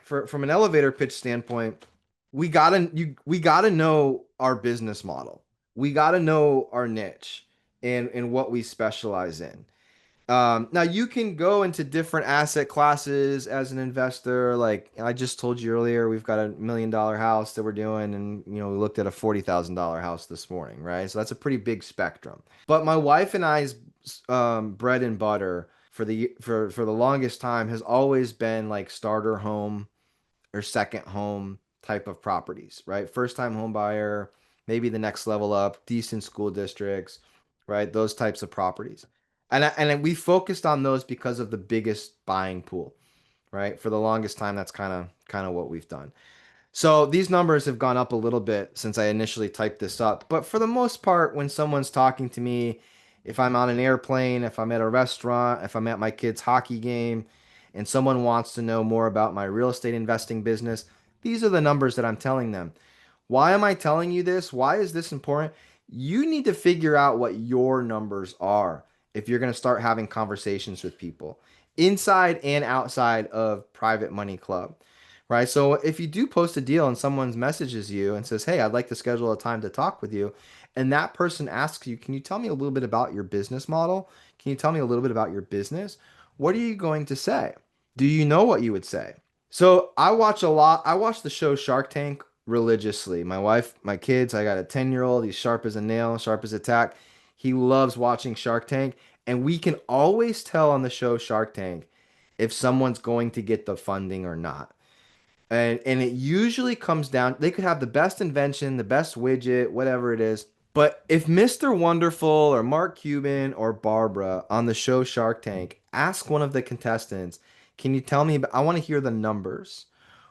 S1: from an elevator pitch standpoint, we gotta know our business model. We gotta know our niche and what we specialize in. Now you can go into different asset classes as an investor. Like I just told you earlier, we've got $1 million house that we're doing, and we looked at a $40,000 house this morning, right? So that's a pretty big spectrum. But my wife and I's bread and butter for the longest time has always been like starter home or second home type of properties, right? First time home buyer, maybe the next level up, decent school districts, right? Those types of properties. And we focused on those because of the biggest buying pool, right? For the longest time, that's kind of what we've done. So these numbers have gone up a little bit since I initially typed this up. But for the most part, when someone's talking to me, if I'm on an airplane, if I'm at a restaurant, if I'm at my kid's hockey game, and someone wants to know more about my real estate investing business, these are the numbers that I'm telling them. Why am I telling you this? Why is this important? You need to figure out what your numbers are if you're going to start having conversations with people inside and outside of Private Money Club, right? So if you do post a deal and someone messages you and says, "Hey, I'd like to schedule a time to talk with you," and that person asks you, "Can you tell me a little bit about your business model? Can you tell me a little bit about your business?" What are you going to say? Do you know what you would say? So I watch a lot. I watch the show Shark Tank religiously. My wife, my kids, I got a 10-year-old. He's sharp as a nail, sharp as a tack. He loves watching Shark Tank. And we can always tell on the show Shark Tank if someone's going to get the funding or not. And it usually comes down, they could have the best invention, the best widget, whatever it is. But if Mr. Wonderful or Mark Cuban or Barbara on the show Shark Tank ask one of the contestants, can you tell me, I want to hear the numbers.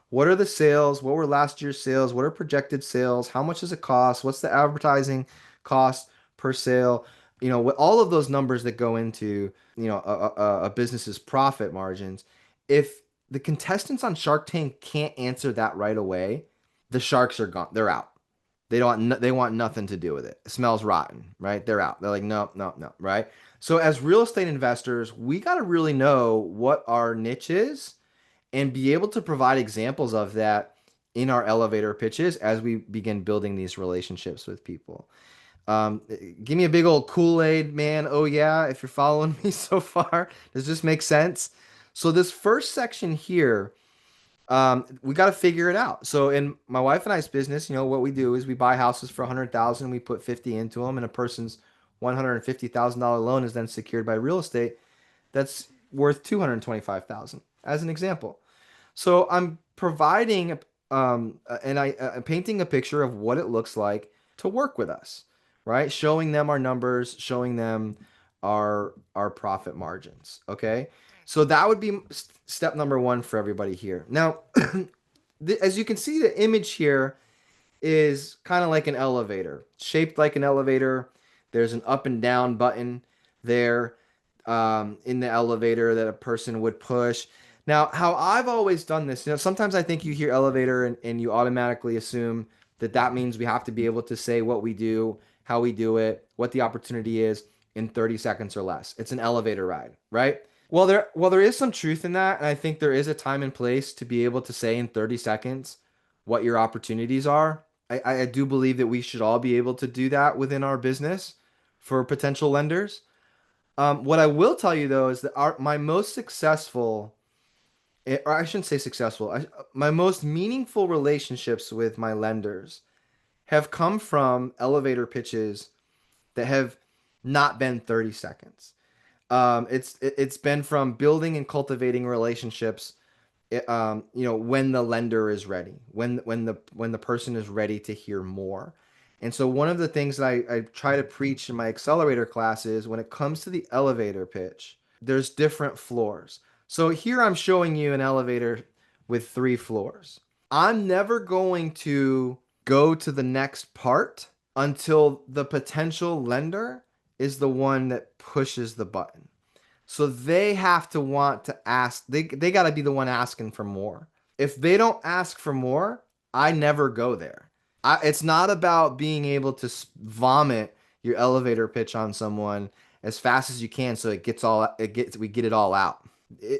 S1: What are the sales? What were last year's sales? What are projected sales? How much does it cost? What's the advertising cost per sale? With all of those numbers that go into, a business's profit margins. If the contestants on Shark Tank can't answer that right away, the sharks are gone. They're out. They want nothing to do with it. It smells rotten, right? They're out. They're like, no, no, no, right? So as real estate investors, we got to really know what our niche is and be able to provide examples of that in our elevator pitches as we begin building these relationships with people. Um, Give me a big old Kool-Aid, man. Oh yeah, if you're following me so far, does this make sense? So this first section here, we got to figure it out. So in my wife and I's business, what we do is we buy houses for 100,000, we put 50 into them, and a person's $150,000 loan is then secured by real estate that's worth 225,000 as an example. So I'm providing I'm painting a picture of what it looks like to work with us, right? Showing them our numbers, showing them our profit margins. Okay. So that would be step number one for everybody here. Now, as you can see, the image here is kind of like an elevator, shaped like an elevator. There's an up and down button there in the elevator that a person would push. Now, how I've always done this, sometimes I think you hear elevator and you automatically assume that that means we have to be able to say what we do, how we do it, what the opportunity is in 30 seconds or less. It's an elevator ride, right? Well, there is some truth in that, and I think there is a time and place to be able to say in 30 seconds what your opportunities are. I do believe that we should all be able to do that within our business for potential lenders. What I will tell you though is that my most successful, or I shouldn't say successful, my most meaningful relationships with my lenders have come from elevator pitches that have not been 30 seconds. It's been from building and cultivating relationships, when the lender is ready, when the person is ready to hear more. And so one of the things that I try to preach in my accelerator classes when it comes to the elevator pitch, there's different floors. So here I'm showing you an elevator with 3 floors. I'm never going to go to the next part until the potential lender is the one that pushes the button. So they have to want to ask, they got to be the one asking for more. If they don't ask for more, I never go there. It's not about being able to vomit your elevator pitch on someone as fast as you can so we get it all out.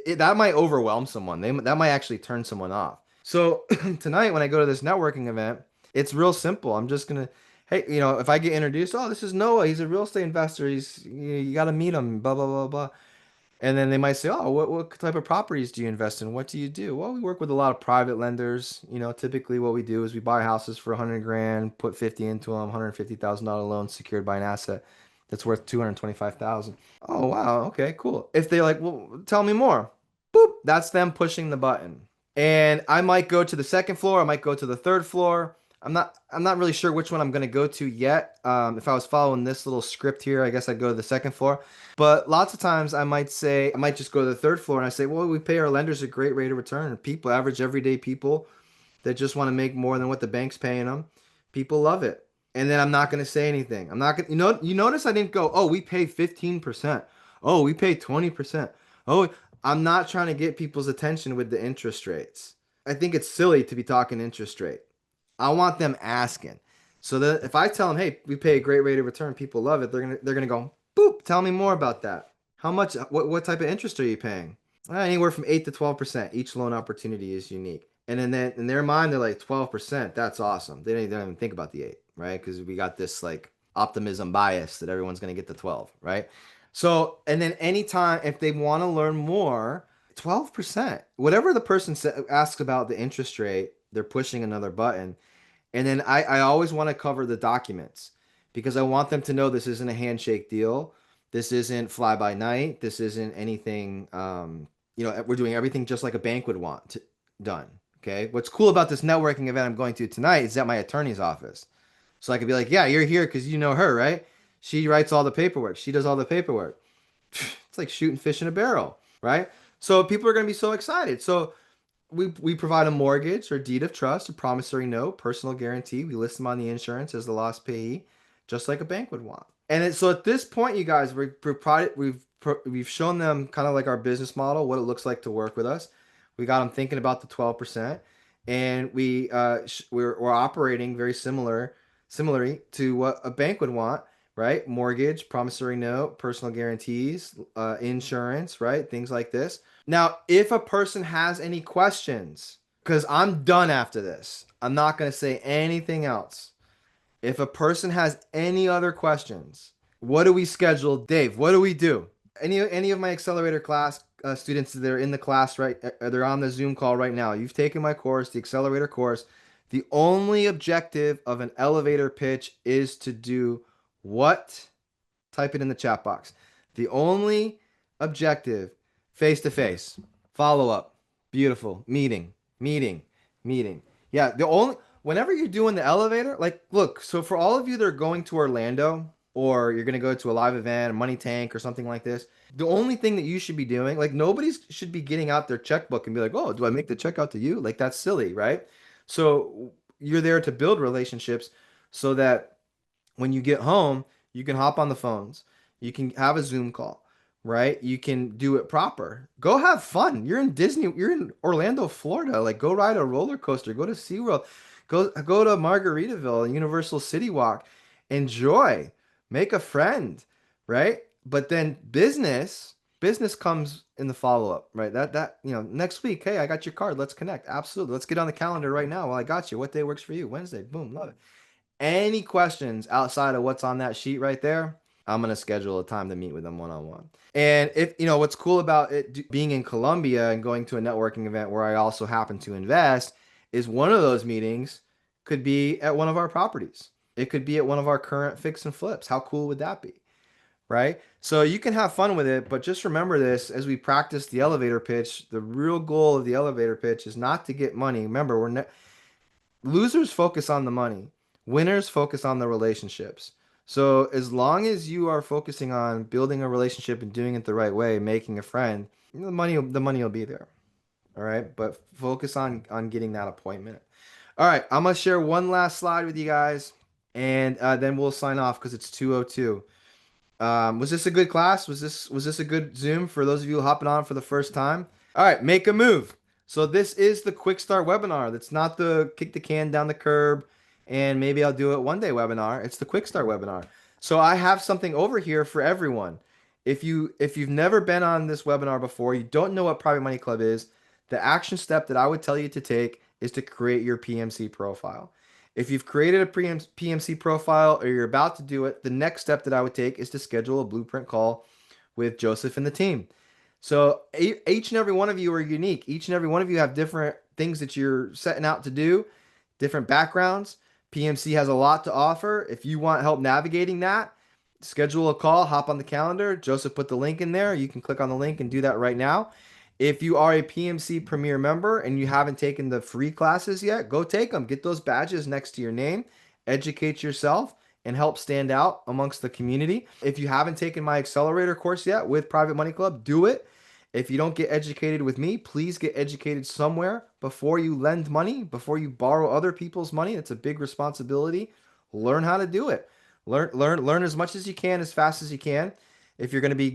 S1: That might overwhelm someone. That might actually turn someone off. So tonight when I go to this networking event, it's real simple. I'm just gonna, hey, if I get introduced, oh, this is Noah. He's a real estate investor. You got to meet him. Blah blah blah blah. And then they might say, oh, what type of properties do you invest in? What do you do? Well, we work with a lot of private lenders. Typically what we do is we buy houses for 100 grand, put 50 into them, $150,000 loan secured by an asset that's worth 225,000. Oh, wow. Okay, cool. If they're like, well, tell me more. Boop, that's them pushing the button. And I might go to the second floor. I might go to the third floor. I'm not really sure which one I'm going to go to yet. If I was following this little script here, I guess I'd go to the second floor. But lots of times I might just go to the third floor and I say, well, we pay our lenders a great rate of return. People, average everyday people that just want to make more than what the bank's paying them, people love it. And then I'm not going to say anything. I'm not going to, you notice I didn't go, oh, we pay 15%. Oh, we pay 20%. Oh, I'm not trying to get people's attention with the interest rates. I think it's silly to be talking interest rate. I want them asking. So that if I tell them, hey, we pay a great rate of return, people love it, they're gonna go, boop, tell me more about that. How much, what type of interest are you paying? Anywhere from 8 to 12%. Each loan opportunity is unique. And then in their mind, they're like 12%. That's awesome. They don't even think about the 8, right? Because we got this like optimism bias that everyone's gonna get the 12, right? So, and then anytime if they want to learn more, 12%, whatever the person asks about the interest rate, they're pushing another button. And then I always want to cover the documents because I want them to know this isn't a handshake deal. This isn't fly by night. This isn't anything, we're doing everything just like a bank would done. Okay. What's cool about this networking event I'm going to tonight is at my attorney's office. So I could be like, yeah, you're here because you know her, right? She writes all the paperwork. She does all the paperwork. It's like shooting fish in a barrel, right? So people are going to be so excited. So we provide a mortgage or deed of trust, a promissory note, personal guarantee. We list them on the insurance as the lost payee, just like a bank would want. So at this point, you guys, we've shown them kind of like our business model, what it looks like to work with us. We got them thinking about the 12%, and we're operating very similarly to what a bank would want, right? Mortgage, promissory note, personal guarantees, insurance, right? Things like this. Now, if a person has any questions, because I'm done after this, I'm not going to say anything else. If a person has any other questions, what do we schedule? Dave, what do we do? Any of my accelerator class students that are in the class, right? They're on the Zoom call right now. You've taken my course, the accelerator course. The only objective of an elevator pitch is to do what? Type it in the chat box. The only objective, face to face, follow up, beautiful, meeting. Yeah, whenever you're doing the elevator, like, look, so for all of you that are going to Orlando or you're going to go to a live event, a money tank or something like this, the only thing that you should be doing, like, nobody should be getting out their checkbook and be like, oh, do I make the check out to you? Like, that's silly, right? So you're there to build relationships so that when you get home, you can hop on the phones. You can have a Zoom call, right? You can do it proper. Go have fun. You're in Orlando, Florida. Like go ride a roller coaster, go to SeaWorld, go to Margaritaville, Universal City Walk. Enjoy. Make a friend, right? But then business comes in the follow-up, right? Next week, hey, I got your card. Let's connect. Absolutely. Let's get on the calendar right now. Well, I got you. What day works for you? Wednesday. Boom. Love it. Any questions outside of what's on that sheet right there, I'm gonna schedule a time to meet with them one on one. And if you know what's cool about it being in Colombia and going to a networking event where I also happen to invest is one of those meetings could be at one of our properties. It could be at one of our current fix and flips. How cool would that be? Right? So you can have fun with it, but just remember this as we practice the elevator pitch, the real goal of the elevator pitch is not to get money. Remember, losers focus on the money. Winners focus on the relationships. So as long as you are focusing on building a relationship and doing it the right way, making a friend, the money will be there. All right, but focus on getting that appointment. All right, I'm gonna share one last slide with you guys, and then we'll sign off because it's 2:02. Was this a good class? Was this a good Zoom for those of you hopping on for the first time? All right, make a move. So this is the Quick Start webinar. That's not the kick the can down the curb and maybe I'll do it one day webinar. It's the Quick Start webinar. So I have something over here for everyone. If you've never been on this webinar before, you don't know what Private Money Club is, the action step that I would tell you to take is to create your PMC profile. If you've created a PMC profile or you're about to do it, the next step that I would take is to schedule a blueprint call with Joseph and the team. So each and every one of you are unique. Each and every one of you have different things that you're setting out to do, different backgrounds. PMC has a lot to offer. If you want help navigating that, schedule a call, hop on the calendar. Joseph put the link in there. You can click on the link and do that right now. If you are a PMC Premier member and you haven't taken the free classes yet, go take them. Get those badges next to your name, educate yourself, and help stand out amongst the community. If you haven't taken my accelerator course yet with Private Money Club, do it. If you don't get educated with me, please get educated somewhere before you lend money, before you borrow other people's money. It's a big responsibility. Learn how to do it. Learn as much as you can, as fast as you can, if you're going to be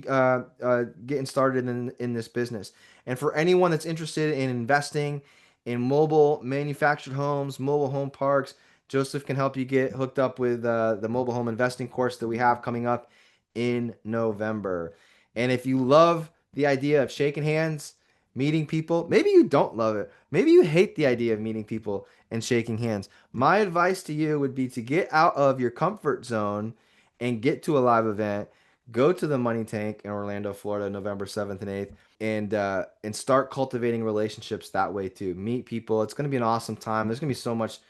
S1: getting started in this business. And for anyone that's interested in investing in mobile manufactured homes, mobile home parks, Joseph can help you get hooked up with the mobile home investing course that we have coming up in November. And if you love the idea of shaking hands, meeting people, maybe you don't love it. Maybe you hate the idea of meeting people and shaking hands. My advice to you would be to get out of your comfort zone and get to a live event. Go to the Money Tank in Orlando, Florida, November 7th and 8th, and start cultivating relationships that way too. Meet people. It's going to be an awesome time. There's going to be so much.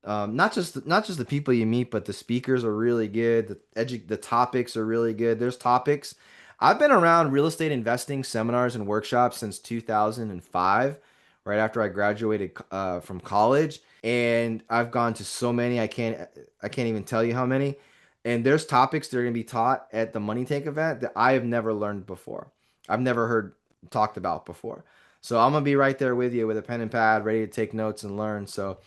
S1: Not just the people you meet, but the speakers are really good. The topics are really good. There's topics. I've been around real estate investing seminars and workshops since 2005, right after I graduated from college, and I've gone to so many. I can't even tell you how many. And there's topics that are going to be taught at the Money Tank event that I have never learned before. I've never heard talked about before. So I'm gonna be right there with you with a pen and pad, ready to take notes and learn. So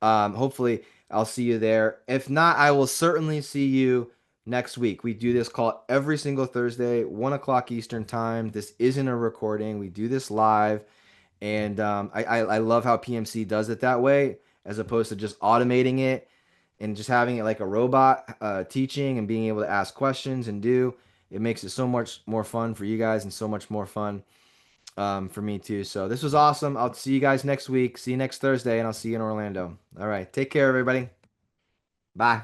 S1: hopefully, I'll see you there. If not, I will certainly see you next week. We do this call every single Thursday, 1 o'clock Eastern time. This isn't a recording. We do this live, and I love how PMC does it that way, as opposed to just automating it and just having it like a robot teaching and being able to ask questions and do. It makes it so much more fun for you guys and so much more fun for me too. So this was awesome. I'll see you guys next week. See you next Thursday, and I'll see you in Orlando. All right. Take care, everybody. Bye.